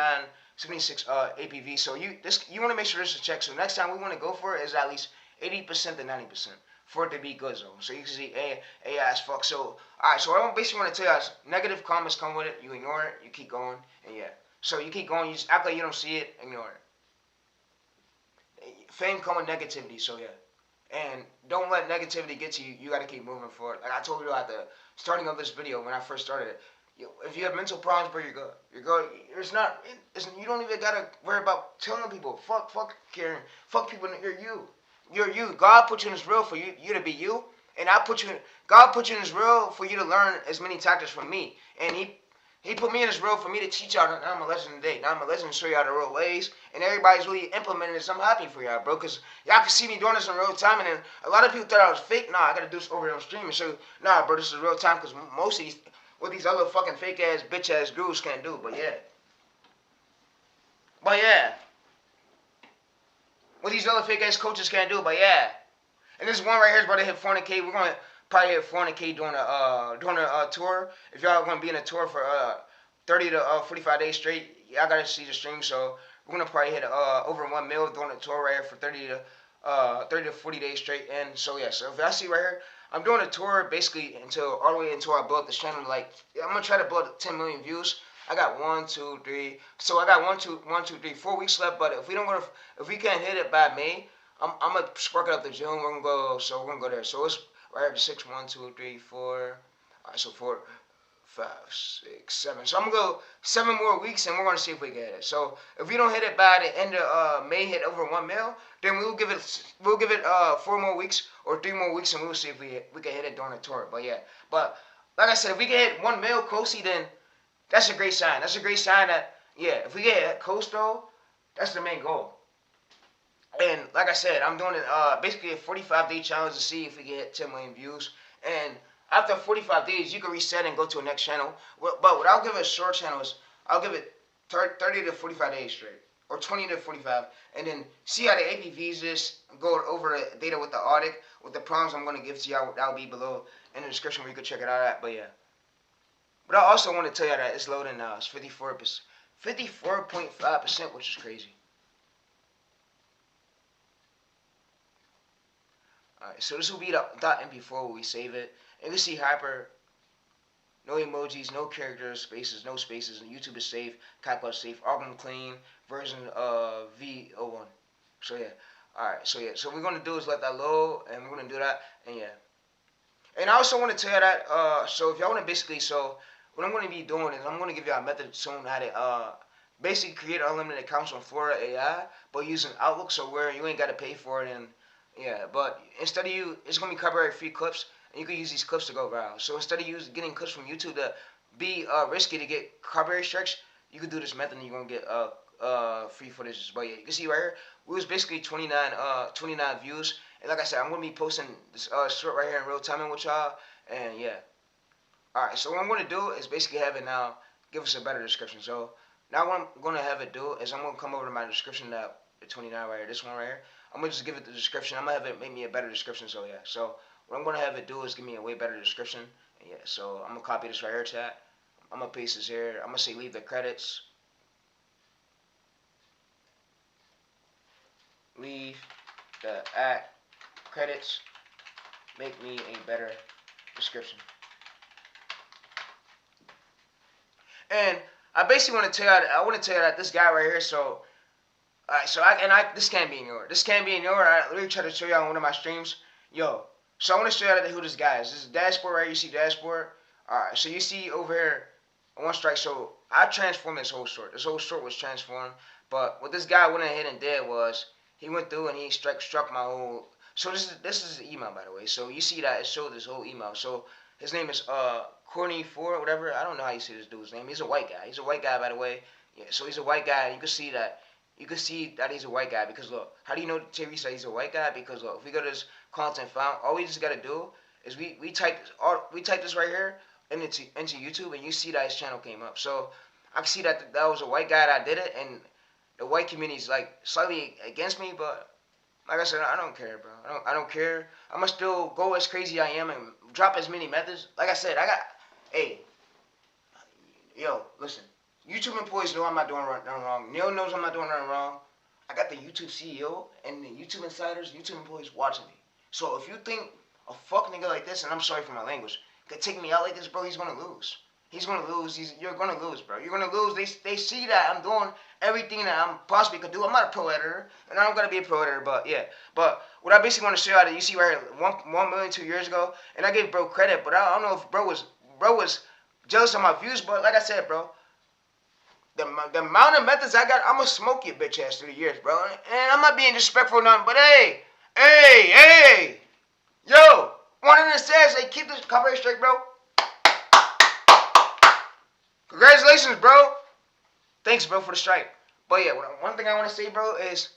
76 APV. So you want to make sure this is checked. So next time we want to go for it is at least 80% to 90% for it to be good zone. So you can see A as fuck. So alright, so I basically want to tell you is negative comments come with it, you ignore it, you keep going, and yeah. So you keep going, you just act like you don't see it, ignore it. Fame come with negativity, so yeah. And don't let negativity get to you. You gotta keep moving forward. Like I told you at the starting of this video when I first started it. If you have mental problems, bro, you're good. You're good. You don't even gotta worry about telling people. Fuck caring. Fuck people. You're you. You're you. God put you in this world for you to be you, and God put you in this world for you to learn as many tactics from me, and He put me in this world for me to teach y'all. Now I'm a legend today. Now I'm a legend to show y'all the real ways, and everybody's really implementing this. I'm happy for y'all, bro, because y'all can see me doing this in real time, and then a lot of people thought I was fake. Nah, I gotta do this over on stream and show. Nah, bro, this is real time, because most of these what these other fucking fake ass bitch ass gurus can't do. But yeah, what these other fake ass coaches can't do. But yeah, and this one right here is about to hit 400K. We're gonna probably hit 400K during a tour. If y'all gonna be in a tour for 30 to 45 days straight, y'all gotta see the stream. So we're gonna probably hit over 1 mil during the tour right here for 30 to 40 days straight. And so yeah, so if y'all see right here, I'm doing a tour basically until all the way until I build this channel. Like I'm gonna try to build 10 million views. I got 1, 2, 3. So I got 4 weeks left. But if we can't hit it by May, I'm gonna spark it up the June. We're gonna go there. So it's right here, 6, 1, 2, 3, 4. All right, so 4, 5, 6, 7. So I'm gonna go 7 more weeks, and we're gonna see if we can hit it. So if we don't hit it by the end of May, hit over 1 mil, then we'll give it 4 more weeks or 3 more weeks, and we'll see if we can hit it during the tour. But yeah, but like I said, if we can hit 1 mil closely, then that's a great sign. That's a great sign that yeah, if we get Coastal, that's the main goal. And like I said, I'm doing it basically a 45-day challenge to see if we can hit 10 million views. And after 45 days, you can reset and go to a next channel. But what I'll give it short channels, I'll give it 30 to 45 days straight, or 20 to 45, and then see how the APVs is. Go over the data with the audit, with the prompts I'm going to give to y'all. That'll be below in the description where you can check it out at. But yeah. But I also want to tell you that it's loading now. It's 54.5%, which is crazy. Alright, so this will be the .mp4 when we save it. And you see hyper, no emojis, no characters, spaces, no spaces. And YouTube is safe, CapCut is safe, Argon clean, version V01. So yeah, alright, so yeah, so what we're gonna do is let that load, and we're gonna do that, and yeah. And I also want to tell you that, so if y'all want to basically, so what I'm going to be doing is I'm going to give you a method soon how to basically create unlimited accounts on Flora AI, but using Outlook, so where you ain't got to pay for it, and yeah, but instead of you, it's going to be copyright free clips, and you can use these clips to go viral. So instead of getting clips from YouTube to be risky to get copyright strikes, you can do this method and you're going to get free footage. But yeah, you can see right here, we was basically 29 views. And like I said, I'm going to be posting this short right here in real time with y'all. And yeah. Alright, so what I'm going to do is basically have it now give us a better description. So now what I'm going to have it do is I'm going to come over to my description, that the 29 right here, this one right here. I'm going to just give it the description. I'm going to have it make me a better description. So yeah. So what I'm going to have it do is give me a way better description. And yeah, so I'm going to copy this right here, chat. I'm going to paste this here. I'm going to say leave the credits. Leave the credits. Make me a better description. And I basically want to tell you, that this guy right here. So, alright, so this can't be ignored. This can't be ignored. I literally try to show y'all on one of my streams. Yo, so I want to show y'all who this guy is. This is dashboard right here. You see dashboard. Alright, so you see over here on one strike. So I transformed this whole short. This whole short was transformed. But what this guy went ahead and did was he went through and he struck my whole. So this is the email, by the way. So you see that it showed this whole email. So his name is Courtney Ford, whatever. I don't know how you say this dude's name. He's a white guy. He's a white guy, by the way. Yeah, so he's a white guy. You can see that. You can see that he's a white guy because look, how do you know TayReese that he's a white guy? Because look, if we go to this content found, all we just gotta do is we type this right here into YouTube, and you see that his channel came up. So I can see that was a white guy that did it, and the white community is like slightly against me, but like I said, I don't care, bro. I don't care. I'ma still go as crazy I am and drop as many methods. Like I said, hey, yo, listen. YouTube employees know I'm not doing nothing wrong. Neil knows I'm not doing nothing wrong. I got the YouTube CEO and the YouTube insiders, YouTube employees watching me. So if you think a fuck nigga like this, and I'm sorry for my language, could take me out like this, bro, he's gonna lose. He's gonna lose. You're gonna lose, bro. You're gonna lose. They see that I'm doing everything that I'm possibly could do. I'm not a pro editor, and I don't gotta be a pro editor, but yeah. But what I basically want to show you, that you see right here, 1 million 2 years ago, and I gave bro credit, but I don't know if bro was jealous of my views, but like I said, bro, the amount of methods I got, I'm gonna smoke your bitch ass through the years, bro. And I'm not being disrespectful or nothing, but hey, yo, one of the says, hey, keep this coverage straight, bro. Congratulations, bro. Thanks, bro, for the strike. But yeah, one thing I want to say, bro, is,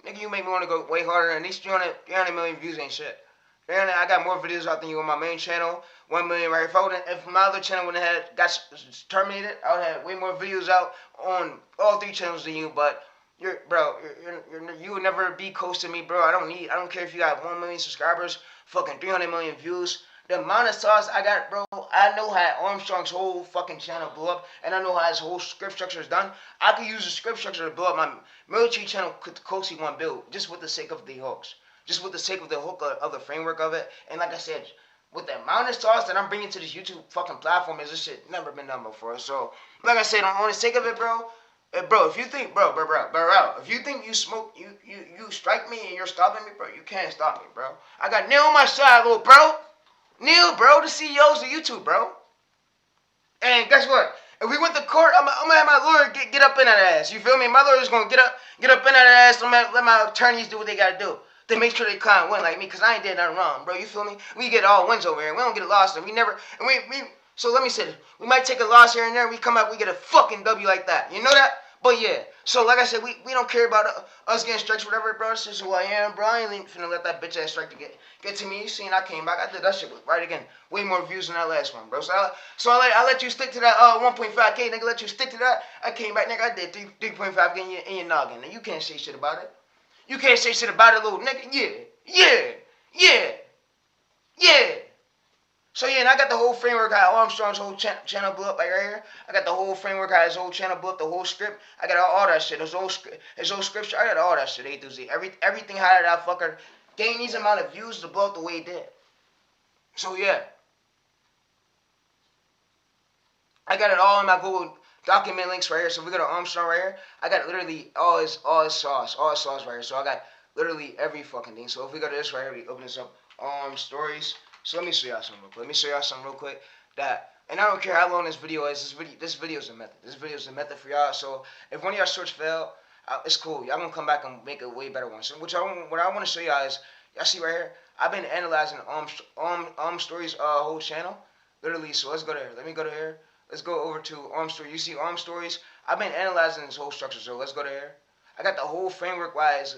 nigga, you make me want to go way harder, and these 300 million views ain't shit. I got more videos out than you on my main channel. 1 million right here. If my other channel wouldn't have got terminated, I would have way more videos out on all 3 channels than you. But you would never be close to me, bro. I don't care if you got 1 million subscribers, fucking 300 million views. The amount of sauce I got, bro, I know how Armstrong's whole fucking channel blew up, and I know how his whole script structure is done. I could use the script structure to blow up my military channel closely one build, just with the sake of the hooks. Just with the sake of the hook of the framework of it. And like I said, with the amount of sauce that I'm bringing to this YouTube fucking platform, is this shit never been done before. So, like I said, on the sake of it, bro, if you think, bro, if you think you smoke, you strike me and you're stopping me, bro, you can't stop me, bro. I got Neil on my side, little bro. Neil, bro, the CEOs of YouTube, bro. And guess what? If we went to court, I'm gonna have my lawyer get up in that ass. You feel me? My lawyer's gonna get up in that ass. I'm gonna let my attorneys do what they gotta do. They make sure they client win like me, cause I ain't did nothing wrong, bro. You feel me? We get all wins over here. We don't get a loss, and we never. And we. So let me say this: we might take a loss here and there. We come out, we get a fucking W like that. You know that? But yeah, so like I said, we don't care about us getting strikes, whatever, bro. This is who I am, bro. I ain't finna let that bitch ass strike to get to me. You seen I came back, I did that shit right again. Way more views than that last one, bro. So I let you stick to that 1.5K, nigga. Let you stick to that. I came back, nigga. I did 3.5K in your noggin. And you can't say shit about it. You can't say shit about it, little nigga. Yeah. Yeah. So yeah, and I got the whole framework how Armstrong's whole channel blew up like right here. I got the whole framework how his whole channel blew up, the whole script. I got all that shit. His whole scripture. I got all that shit. A through Z. Everything how that fucker gained these amount of views to blow up the way he did. So yeah, I got it all in my Google document links right here. So if we go to Armstrong right here, I got literally all his sauce right here. So I got literally every fucking thing. So if we go to this right here, we open this up, stories. So let me show y'all something real quick. That, and I don't care how long this video is. This video is a method. This video is a method for y'all. So if one of y'all shorts fail, it's cool. Y'all gonna come back and make a way better one. So what I want to show y'all is, y'all see right here. I've been analyzing stories whole channel, literally. So let's go there. Let me go to here. Let's go over to Stories. You see Stories? I've been analyzing this whole structure. So let's go to here. I got the whole framework why his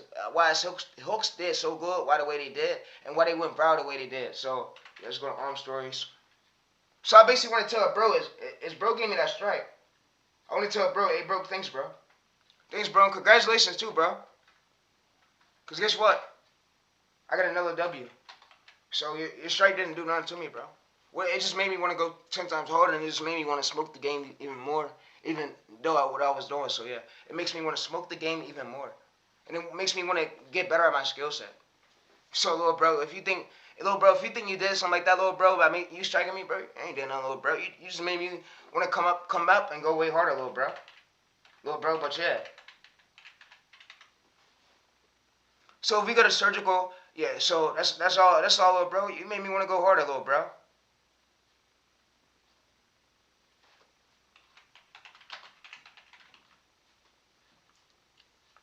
hooks did so good, why the way they did, and why they went viral the way they did. So let's go to Stories. So I basically want to tell bro is bro gave me that strike. I want to tell bro, hey bro, thanks bro. Thanks bro, and congratulations too bro. Cause guess what? I got another W. So your strike didn't do nothing to me, bro. Well, it just made me want to go 10 times harder, and it just made me want to smoke the game even more, even though what I was doing. So yeah, it makes me want to smoke the game even more, and it makes me want to get better at my skill set. So little bro, if you think you did something like that, little bro, by me you striking me, bro, you ain't doing nothing, little bro. You just made me want to come up and go way harder, little bro. But yeah. So if we go to surgical, yeah. So that's all, little bro. You made me want to go harder, little bro.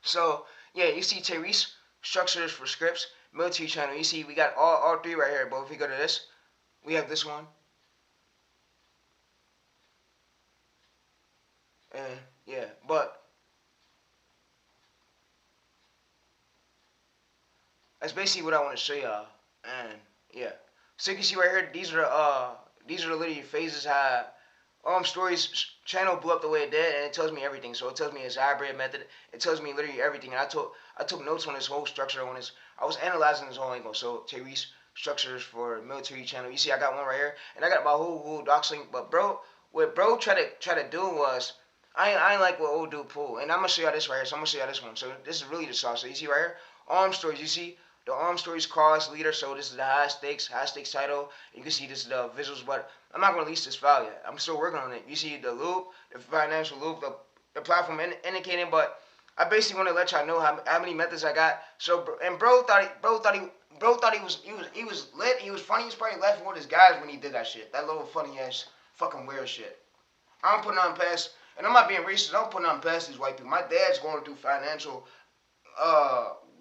So yeah, you see TayReese structures for scripts, military channel. You see we got all three right here. But if we go to this, we have this one, and yeah. But that's basically what I want to show y'all. And yeah, so you can see right here, these are the literally phases how Stories channel blew up the way it did, and it tells me everything. So it tells me his hybrid method. It tells me literally everything. And I took notes on his whole structure on his. I was analyzing his whole angle. So TayReese structures for military channel. You see, I got one right here, and I got my whole docs link. But bro, what bro try to do was, I ain't like what old dude pulled. And I'm gonna show y'all this right here. So I'm gonna show y'all this one. So this is really the sauce. So you see right here, Stories. You see the Stories cause leader. So this is the high stakes title. You can see this is the visuals, but I'm not gonna release this file yet. I'm still working on it. You see the loop, the financial loop, the platform indicating, but I basically want to let y'all know how many methods I got. So and bro thought he was lit. He was funny. He was probably laughing with his guys when he did that shit. That little funny ass fucking weird shit. I don't put nothing past, and I'm not being racist. I don't put nothing past these white people. My dad's going through financial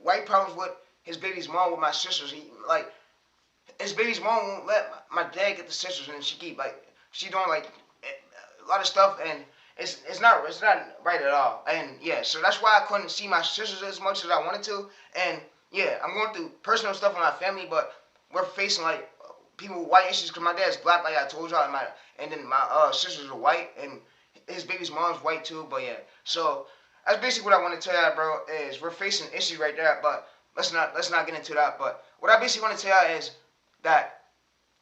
white problems with his baby's mom, with my sisters. He like his baby's mom won't let my dad get the sisters, and she keep like she doing like a lot of stuff, and it's not right at all. And yeah, so that's why I couldn't see my sisters as much as I wanted to. And yeah, I'm going through personal stuff in my family, but we're facing like people with white issues because my dad's black, like I told y'all, and then my sisters are white, and his baby's mom's white too. But yeah, so that's basically what I want to tell y'all, bro. Is we're facing issues right there, but let's not get into that. But what I basically want to tell y'all is that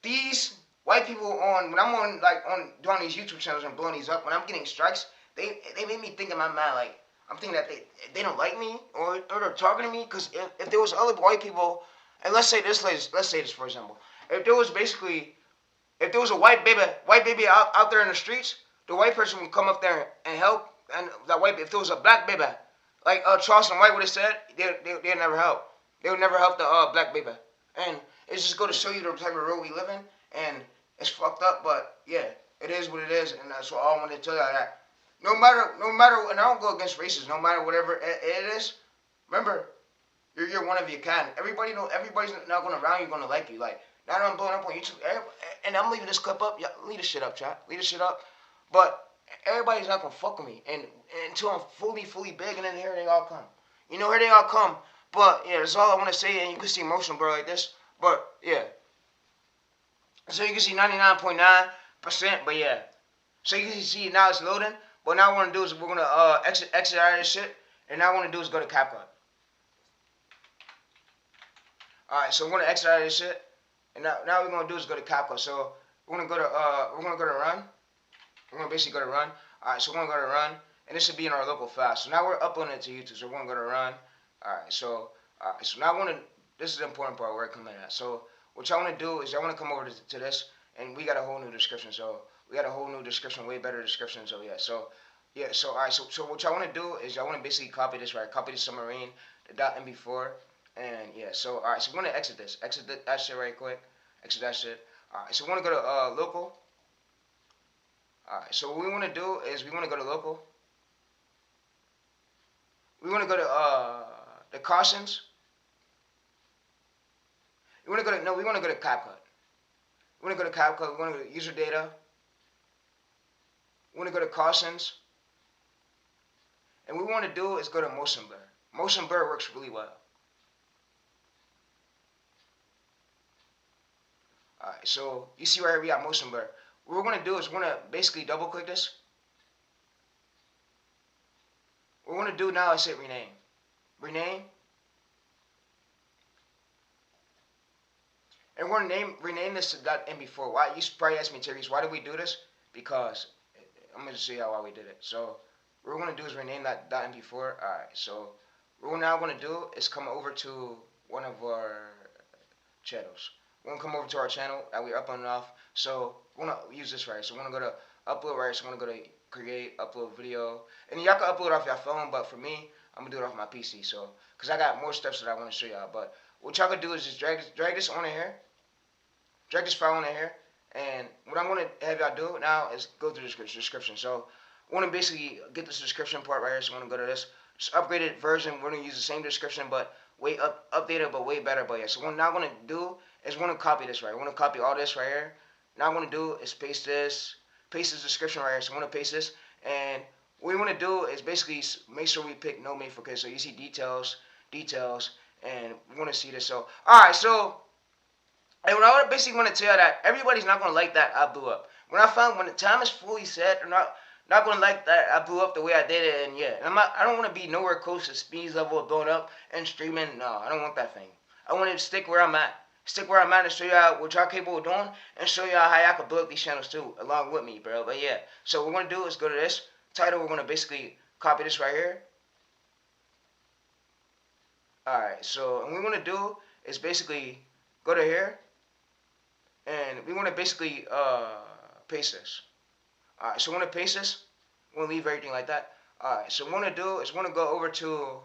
these white people when I'm on doing these YouTube channels and blowing these up, when I'm getting strikes, they made me think in my mind like I'm thinking that they don't like me or they're talking to me, because if there was other white people, and let's say this for example, if there was a white baby out there in the streets, the white person would come up there and help, and if there was a black baby, like Charleston White would have said, they'd never help. They would never help the black baby. And it's just go to show you the type of world we live in, and it's fucked up, but yeah, it is what it is, and that's what I wanted to tell you, that no matter, and I don't go against races, no matter whatever it is, remember, you're one of your kind. Everybody's not going around you, going to like you. Like, now that I'm blowing up on YouTube, and I'm leaving this clip up, yeah, leave this shit up, chat, leave this shit up, but everybody's not gonna fuck with me, and until I'm fully big, and then here they all come. Here they all come. But yeah, that's all I want to say. And you can see motion blur like this. But yeah, so you can see 99.9%. But yeah, so you can see now it's loading. But now what we're gonna do is we're gonna exit out of this shit, and now what I want to do is go to CapCut. All right, so we're gonna exit out of this shit, and now what we're gonna do is go to CapCut. So we're gonna go to run. We're gonna basically go to run. All right, so we're gonna go to run, and this should be in our local file. So now we're uploading it to YouTube. So we're gonna go to run. All right, so now I want to. This is the important part where I come in at. So what y'all want to do is y'all want to come over to this, and we got a whole new description. So we got a whole new description, way better description. So yeah. So all right. So what y'all want to do is y'all want to basically copy this, right? Copy the submarine, the .mp4, and yeah. So all right. So we're gonna exit this. Exit that shit right quick. Exit that shit. All right. So we want to go to local. Alright, so what we want to do is we want to go to local. We want to go to the cautions. We want to go to we want to go to CapCut. We want to go to CapCut. We want to go to user data. We want to go to cautions. And what we want to do is go to motion blur. Motion blur works really well. Alright, so you see right here we got motion blur. What we're going to do is we're going to basically double click this. What we're going to do now is hit rename. Rename. And we're going to rename this to .mp4. Why? You probably asked me, TayReese, why did we do this? Because I'm going to show you why we did it. So what we're going to do is rename that .mp4. Alright, so what we're now going to do is come over to one of our channels. We're going to come over to our channel that we're uploading off. So we're going to use this right. So we're going to go to upload right. So I'm going to go to create, upload video. And y'all can upload off your phone, but for me, I'm going to do it off my PC. So, because I got more steps that I want to show y'all. But what y'all can do is just drag this on in here. Drag this file on in here. And what I'm going to have y'all do now is go through the description. So I want to basically get this description part right here. So I'm going to go to this. It's upgraded version. We're going to use the same description, but way updated, but way better. But yeah, so what I'm now going to do is want to copy this right. I want to copy all this right here. Now what I'm going to do is paste this description right here. So I want to paste this, and what we want to do is basically make sure we pick no made for kids. So you see details, and we want to see this. So all right, so and what I basically want to tell you that everybody's not going to like that I blew up. When I found when the time is fully set, they're not going to like that I blew up the way I did it. And yeah, I don't want to be nowhere close to speed's level of blowing up and streaming. No, I don't want that thing. I want to stick where I'm at. Stick where I'm at and show y'all what y'all capable of doing, and show y'all how y'all can blow up these channels too, along with me, bro. But yeah, so what we're going to do is go to this title. We're going to basically copy this right here. Alright, so and what we want to do is basically go to here, and we want to basically paste this. Alright, so we want to paste this. We want to leave everything like that. Alright, so what we want to do is we want to go over to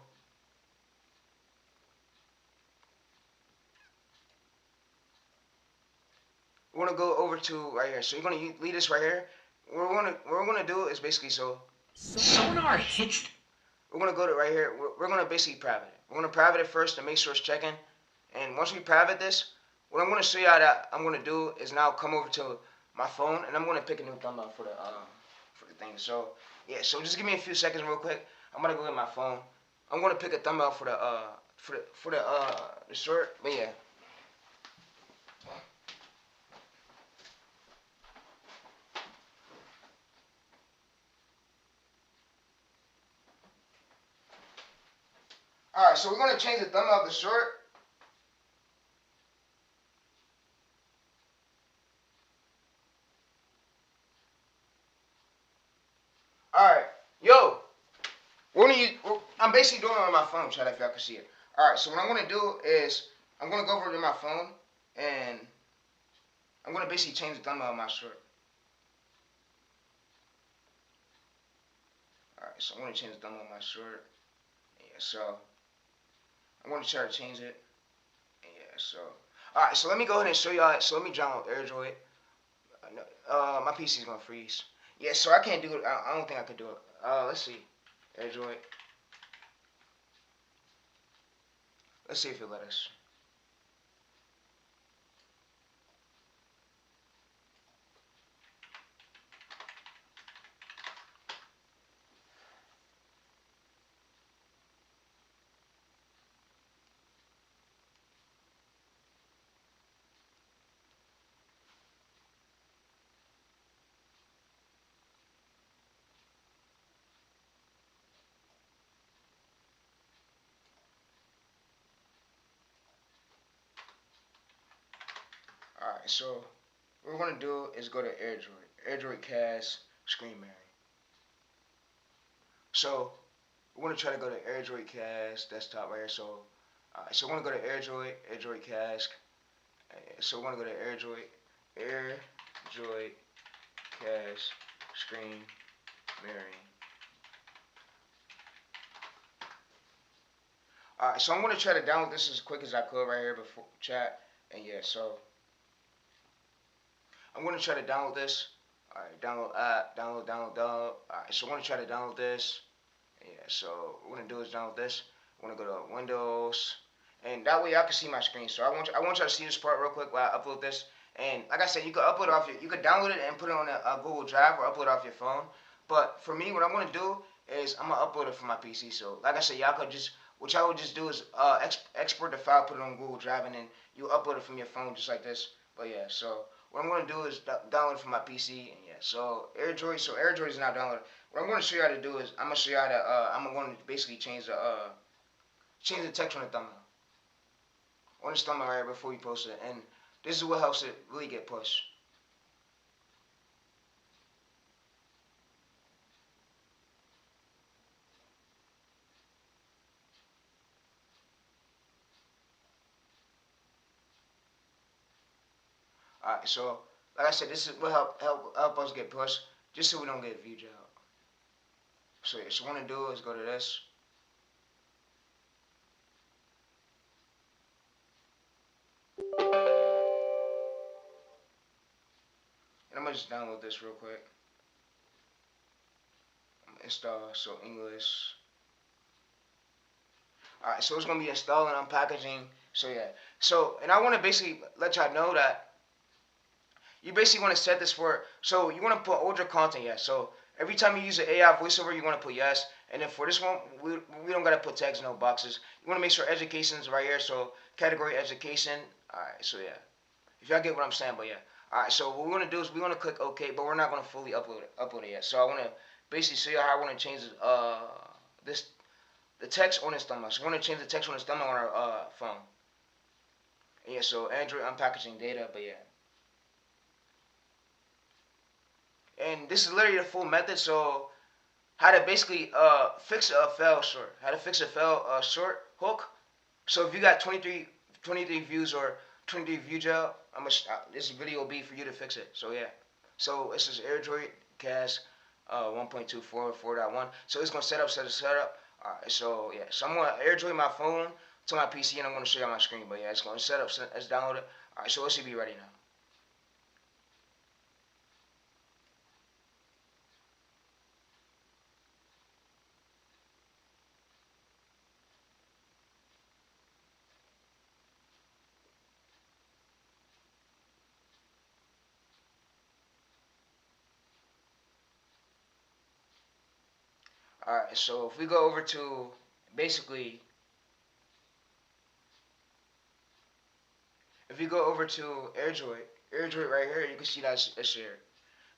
right here. So you're going to leave this right here. What we're going to do is basically Sonar hits. We're going to go to right here. We're going to basically private it. We're going to private it first to make sure it's checking. And once we private this, what I'm going to show y'all that I'm going to do is now come over to my phone, and I'm going to pick a new thumbnail for the thing. So yeah, so just give me a few seconds real quick. I'm going to go get my phone. I'm going to pick a thumbnail for the short. But yeah. Alright, so we're going to change the thumbnail of the short. Alright, yo, I'm basically doing it on my phone, chat, if y'all can see it. Alright, so what I'm going to do is, I'm going to go over to my phone, and I'm going to basically change the thumbnail of my short. Alright, so I'm going to change the thumbnail of my short. Yeah, so I'm going to try to change it. Yeah, so alright, so let me go ahead and show y'all. So let me download AirDroid. My PC's gonna freeze. Yeah, so I can't do it. I don't think I could do it. Let's see, AirDroid. Let's see if it let us. Alright, so what we're gonna do is go to AirDroid. AirDroid Cast Screen Mirroring. So we're gonna try to go to AirDroid Cast desktop right here. So we're gonna go to AirDroid Cast. So we're gonna go to AirDroid Cast Screen Mirroring. Alright, so I'm gonna try to download this as quick as I could right here before chat. And yeah, so I'm gonna try to download this. Alright, download app, download. Alright, so I'm gonna try to download this. Yeah, so what we're gonna do is download this. I'm gonna go to Windows, and that way I can see my screen. So I want y'all to see this part real quick while I upload this. And like I said, you can upload off you can download it and put it on a Google Drive or upload it off your phone. But for me, what I'm gonna do is I'm gonna upload it from my PC. So like I said, y'all could just what y'all would just do is export the file, put it on Google Drive, and then you upload it from your phone just like this. But yeah, so what I'm gonna do is download it from my PC, and yeah, so AirDroid is now downloaded. What I'm going to show you how to do is I'm going to show you how to I'm going to basically change the text on the thumbnail right here before you post it, and this is what helps it really get pushed. All right, so like I said, this is what help us get pushed, just so we don't get view jailed. So yeah, so what I'm going to do is go to this. And I'm gonna just download this real quick. I'm gonna install so English. Alright, so it's gonna be installing, unpackaging. So yeah. So and I wanna basically let y'all know that you basically want to set this for, so you want to put older content, yes. So every time you use an AI voiceover, you want to put yes. And then for this one, we don't got to put tags, no boxes. You want to make sure education is right here. So category education. All right, so yeah. If y'all get what I'm saying, but yeah. All right, so what we're going to do is we're going to click OK, but we're not going to fully upload it yet. So I want to basically show you how I want to change this the text on this thumbnail. So we're going to change the text on this thumbnail on our phone. And yeah, so Android unpackaging data, but yeah. And this is literally the full method. So how to basically fix a fail short, how to fix a fail short hook. So if you got 23 views or 23 view gel, this video will be for you to fix it. So yeah. So this is AirDroid Cast 1.244.1. So it's gonna set up. Alright, so yeah. So I'm gonna AirDroid my phone to my PC, and I'm gonna show you on my screen. But yeah, it's gonna set up. Let's download it. Alright, so it should be ready now. Alright, so if we go over to basically, if you go over to AirDroid right here, you can see that it's shared.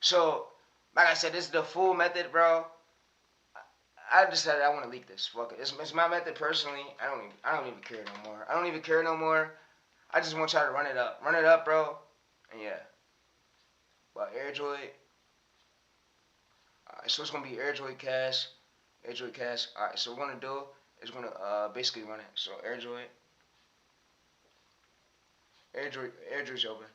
So, like I said, this is the full method, bro. I decided I want to leak this. Fuck it. It's my method personally. I don't even care no more. I don't even care no more. I just want y'all to run it up. Run it up, bro. And yeah. But AirDroid. Alright, so it's gonna be AirDroid Cast. AirDroid Cast. Alright, so what we're gonna do is we're gonna basically run it. So AirDroid. AirDroid's open.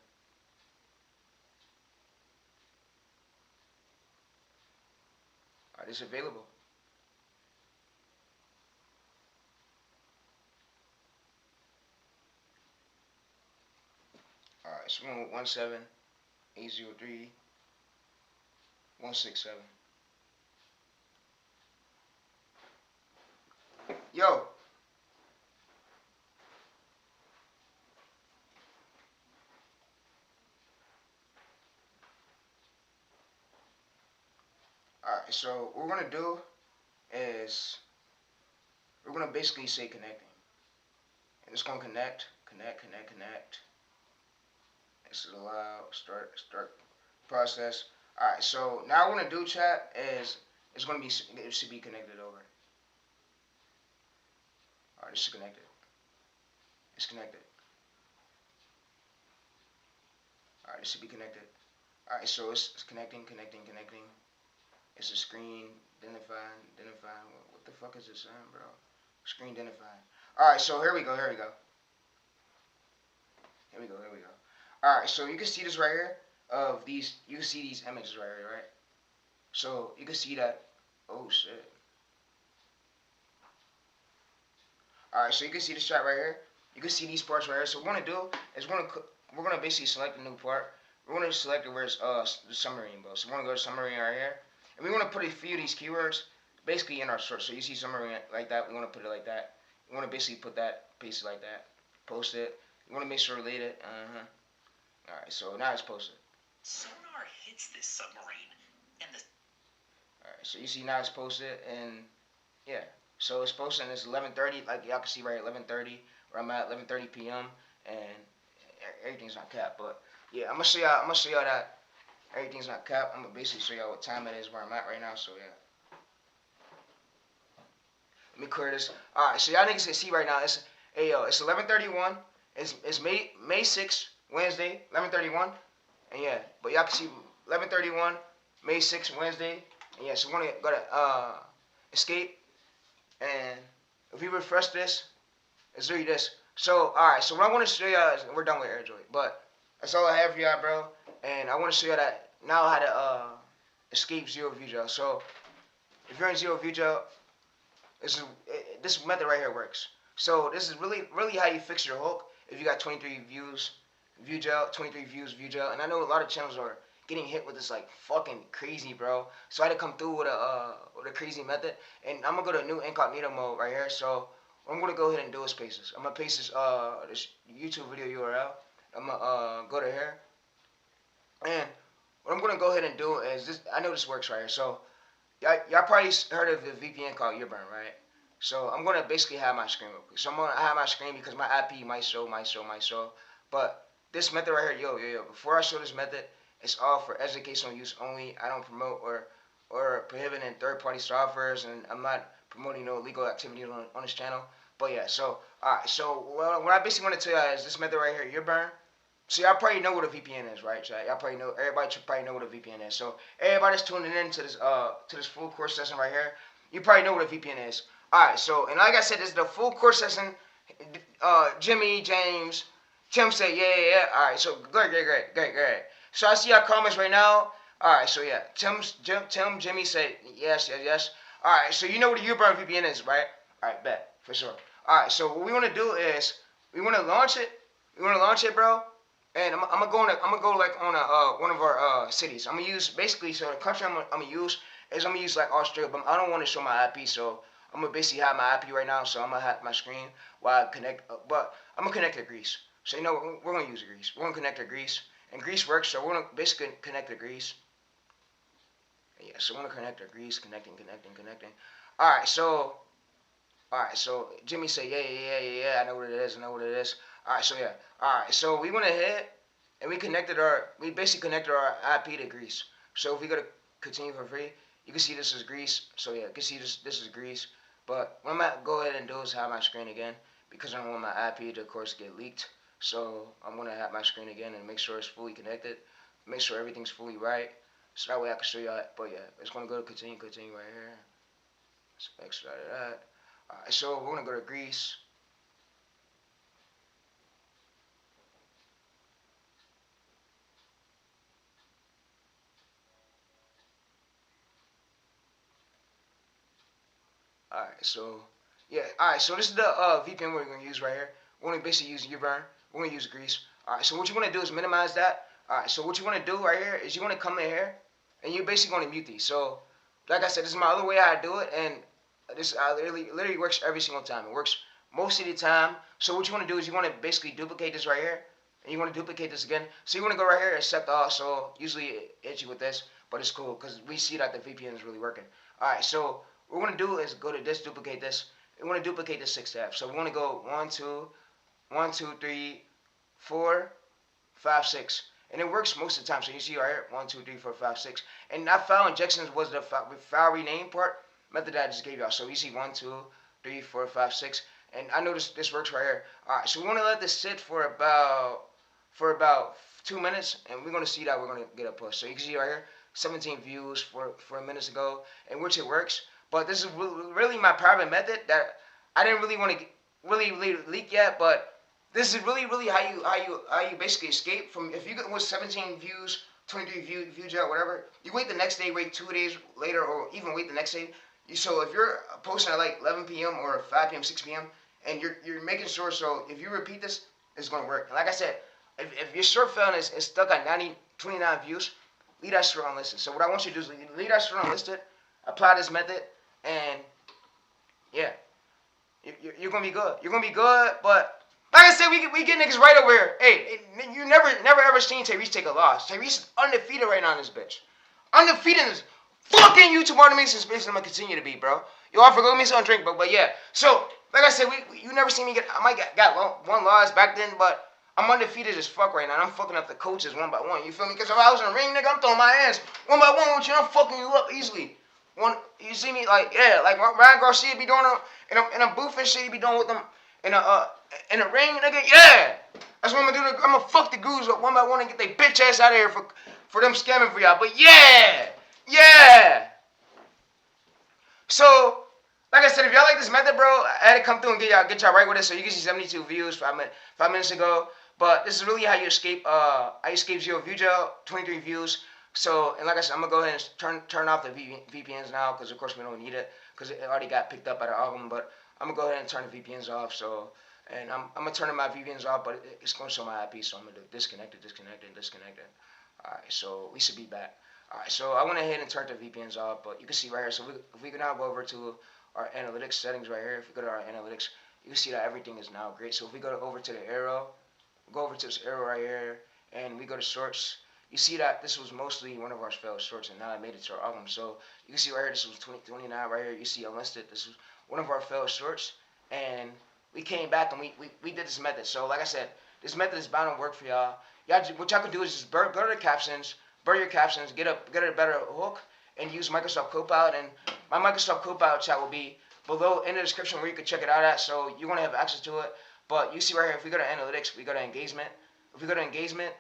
Alright, it's available. Alright, so we're on 17803.167. Yo. Alright, so what we're gonna do is we're gonna basically say connecting. And it's gonna connect. This is allow, start process. Alright, so now what I'm gonna do, chat, is it should be connected over. Alright, it's connected. It's connected. All right, this should be connected. All right, so it's connecting. It's a screen identifying. What the fuck is this, bro? Screen identifying. All right, so here we go. All right, so you can see this right here. Of these, you can see these images right here, right? So you can see that. Oh shit. All right, so you can see this shot right here. You can see these parts right here. So what we're gonna do is we're gonna basically select a new part. We're gonna select it where it's the submarine, bro. So we're gonna go to submarine right here, and we want to put a few of these keywords basically in our search. So you see submarine like that. We want to put it like that. We want to basically put that, paste it like that, post it. You want to make sure related. All right, so now it's posted. Sonar hits this submarine, and the All right, so you see now it's posted, and yeah, so it's posted and it's 11:30. Like y'all can see right, 11:30 where I'm at, 11:30 p.m. and everything's not capped. But yeah, I'm gonna show y'all. I'm gonna show y'all that everything's not capped. I'm gonna basically show y'all what time it is where I'm at right now. So yeah, let me clear this. All right, so y'all niggas can see right now. It's hey yo, it's 11:31. It's May 6th, Wednesday, 11:31. And yeah, but y'all can see 11:31, May 6th, Wednesday. And yeah, so we're gonna go to escape. And if we refresh this, it's really this. So, alright, so what I want to show y'all is, we're done with AirDroid, but that's all I have for y'all, bro. And I want to show y'all that now how to escape zero view jail. So, if you're in zero view jail, this method right here works. So, this is really how you fix your hook if you got 23 views, view jail, 23 views, view jail. And I know a lot of channels are getting hit with this like fucking crazy, bro. So I had to come through with a crazy method, and I'm gonna go to new incognito mode right here. So what I'm gonna go ahead and do is paste this. I'm gonna paste this YouTube video URL. I'm gonna go to here, and what I'm gonna go ahead and do is this. I know this works right here. So y'all probably heard of the VPN called Earburn, right? So I'm gonna basically have my screen real quick. So I'm gonna have my screen because my IP might show. But this method right here, yo. Before I show this method, it's all for educational use only. I don't promote or prohibiting third-party softwares, and I'm not promoting no illegal activity on this channel. But yeah, so alright, so what I basically want to tell you is this method right here, Earburn. So y'all probably know what a VPN is, right? Chat? Y'all probably know. Everybody should probably know what a VPN is. So everybody that's tuning in to this full course session right here, you probably know what a VPN is. All right. So and like I said, this is the full course session. Jimmy, James, Tim said yeah. All right. So great. So I see y'all comments right now. All right. So yeah, Tim, Jimmy said yes. All right. So you know what a Uber VPN is, right? All right. Bet for sure. All right. So what we want to do is we want to launch it. Bro. And I'm gonna go like on one of our cities. I'm gonna use basically so the country I'm gonna use like Australia, but I don't want to show my IP, so I'm gonna basically have my IP right now. So I'm gonna have my screen while I connect, but I'm gonna connect to Greece. So you know we're gonna use Greece. We're gonna connect to Greece, and Greece works. So we're gonna basically connect to Greece. Yeah, so we're gonna connect to Greece, connecting. All right, so Jimmy said, yeah, I know what it is. All right, so yeah. All right, so we went ahead and we basically connected our IP to Greece. So if we go to continue for free, you can see this is Greece. So yeah, you can see this is Greece. But what I'm gonna go ahead and do is have my screen again because I don't want my IP to, of course, get leaked. So I'm gonna have my screen again and make sure it's fully connected, make sure everything's fully right, so that way I can show y'all. But yeah, it's gonna go to continue right here. Let's exit out of that. Alright, so we're gonna go to Greece. Alright, so yeah, alright, so this is the VPN we're gonna use right here. We're gonna basically use Uburn. We're gonna use Greece. Alright, so what you wanna do is minimize that. Alright, so what you wanna do right here is you wanna come in here and you're basically gonna mute these. So like I said, this is my other way how I do it, and this literally works every single time. It works most of the time. So what you want to do is you want to basically duplicate this right here, and you want to duplicate this again. So you want to go right here, accept all. So usually it hits you with this, but it's cool because we see that the VPN is really working. All right, so what we're gonna do is go to this, duplicate this. We want to duplicate this 6 tabs. So we want to go 1, 2, 3, 4, 5, 6. And it works most of the time. So you see right here, 1, 2, 3, 4, 5, 6. And that file injections was the file rename part method that I just gave y'all. So you see 1, 2, 3, 4, 5, 6. And I know this works right here. Alright, so we want to let this sit for about 2 minutes, and we're gonna see that we're gonna get a push. So you can see right here, 17 views for minutes ago, in which it works. But this is really my private method that I didn't really want to really leak yet. But this is really how you basically escape from if you get with 17 views, 23 views out, whatever. You wait the next day, wait 2 days later, or even wait the next day. So if you're posting at like 11 p.m. or 5 p.m., 6 p.m., and you're making sure, so if you repeat this, it's gonna work. And like I said, if your short film is stuck at 29 views, leave that shit unlisted. So what I want you to do is leave that shit unlisted, apply this method, and yeah, you're gonna be good. You're gonna be good, but like I said, we get niggas right over here. Hey, you never ever seen TayReese take a loss. TayReese is undefeated right now in this bitch. Undefeated in this fucking YouTube automation space. I'm gonna continue to be, bro. Yo, I forgot me some drink, but yeah. So like I said, you never seen me get. I might got one loss back then, but I'm undefeated as fuck right now. And I'm fucking up the coaches one by one. You feel me? Because if I was in the ring, nigga, I'm throwing my ass one by one with you. I'm fucking you up easily. You see me like yeah, like Ryan Garcia be doing in a booth and shit. He be doing with them in a ring, nigga. Yeah, that's what I'm gonna do. I'm gonna fuck the gurus up one by one and get they bitch ass out of here for them scamming for y'all. But yeah. So like I said, if y'all like this method, bro, I had to come through and get y'all right with it. So you can see 72 views 5 minutes ago. But this is really how you escape. I escape 0 view jail, 23 views. So and like I said, I'm gonna go ahead and turn off the VPNs now because of course we don't need it because it already got picked up at our album. But I'm gonna go ahead and turn the VPNs off. So and I'm gonna turn my VPNs off, but it's gonna show my IP. So I'm gonna do disconnect it. All right, so we should be back. All right, so I went ahead and turned the VPNs off, but you can see right here. So if we can now go over to our analytics settings right here. If we go to our analytics, you can see that everything is now great. So if we go over to the arrow, go over to this arrow right here, and we go to shorts, you see that this was mostly one of our failed shorts, and now I made it to our album. So you can see right here, this was 29 right here. You see unlisted. This was one of our failed shorts, and we came back and we did this method. So like I said, this method is bound to work for y'all. What y'all can do is just blur the captions, your captions, get a better hook, and use Microsoft Copilot. And my Microsoft Copilot chat will be below in the description where you can check it out at. So you're gonna have access to it. But you see right here, if we go to analytics, we go to engagement. If we go to engagement,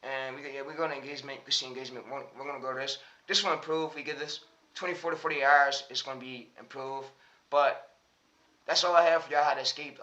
and we go to engagement, you can see engagement. We're gonna go to this. This will improve. We get this 24 to 48 hours. It's gonna be improved. But that's all I have for y'all how to escape.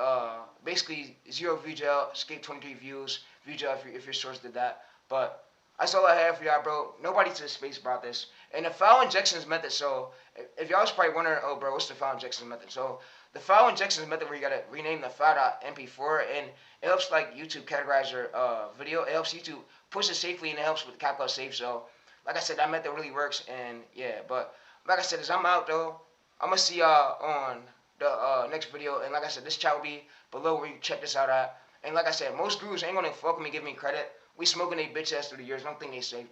Basically 0 view jail, escape 23 views, view jail if your source did that. But that's all I have for y'all, bro. Nobody to the space about this. And the file injections method. So if y'all was probably wondering, oh, bro, what's the file injections method? So the file injections method where you gotta rename the file.mp4, and it helps like YouTube categorize your video. It helps YouTube push it safely, and it helps with CapCut Safe. So like I said, that method really works. And yeah, but like I said, as I'm out though, I'm gonna see y'all on the next video. And like I said, this chat will be below where you check this out at. And like I said, most gurus ain't gonna fuck with me, give me credit. We smoking they bitch ass through the years. Don't think they safe.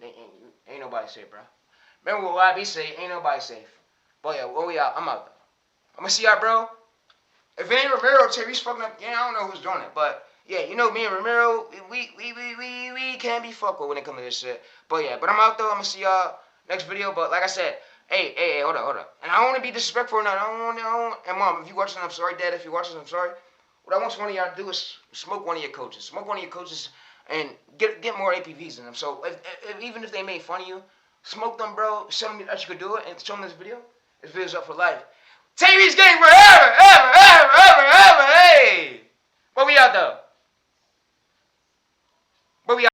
Ain't nobody safe, bro. Remember what I be saying? Ain't nobody safe. But yeah, well, we out. I'm out though. I'm gonna see y'all, bro. If it ain't Ramiro, TayReese fucking up. Yeah, I don't know who's doing it, but yeah, you know me and Ramiro, we can't be fucked with when it comes to this shit. But yeah, but I'm out though. I'm gonna see y'all next video. But like I said, hey, hold up. And I don't want to be disrespectful or not. I don't want. And mom, if you watching, I'm sorry. Dad, if you watching, I'm sorry. What I want one of y'all to do is smoke one of your coaches. Smoke one of your coaches and get more APVs in them. So even if they made fun of you, smoke them, bro. Show them that you could do it, and show them this video. This video's up for life. TayReese gang forever, ever, hey. But we out though. But we out.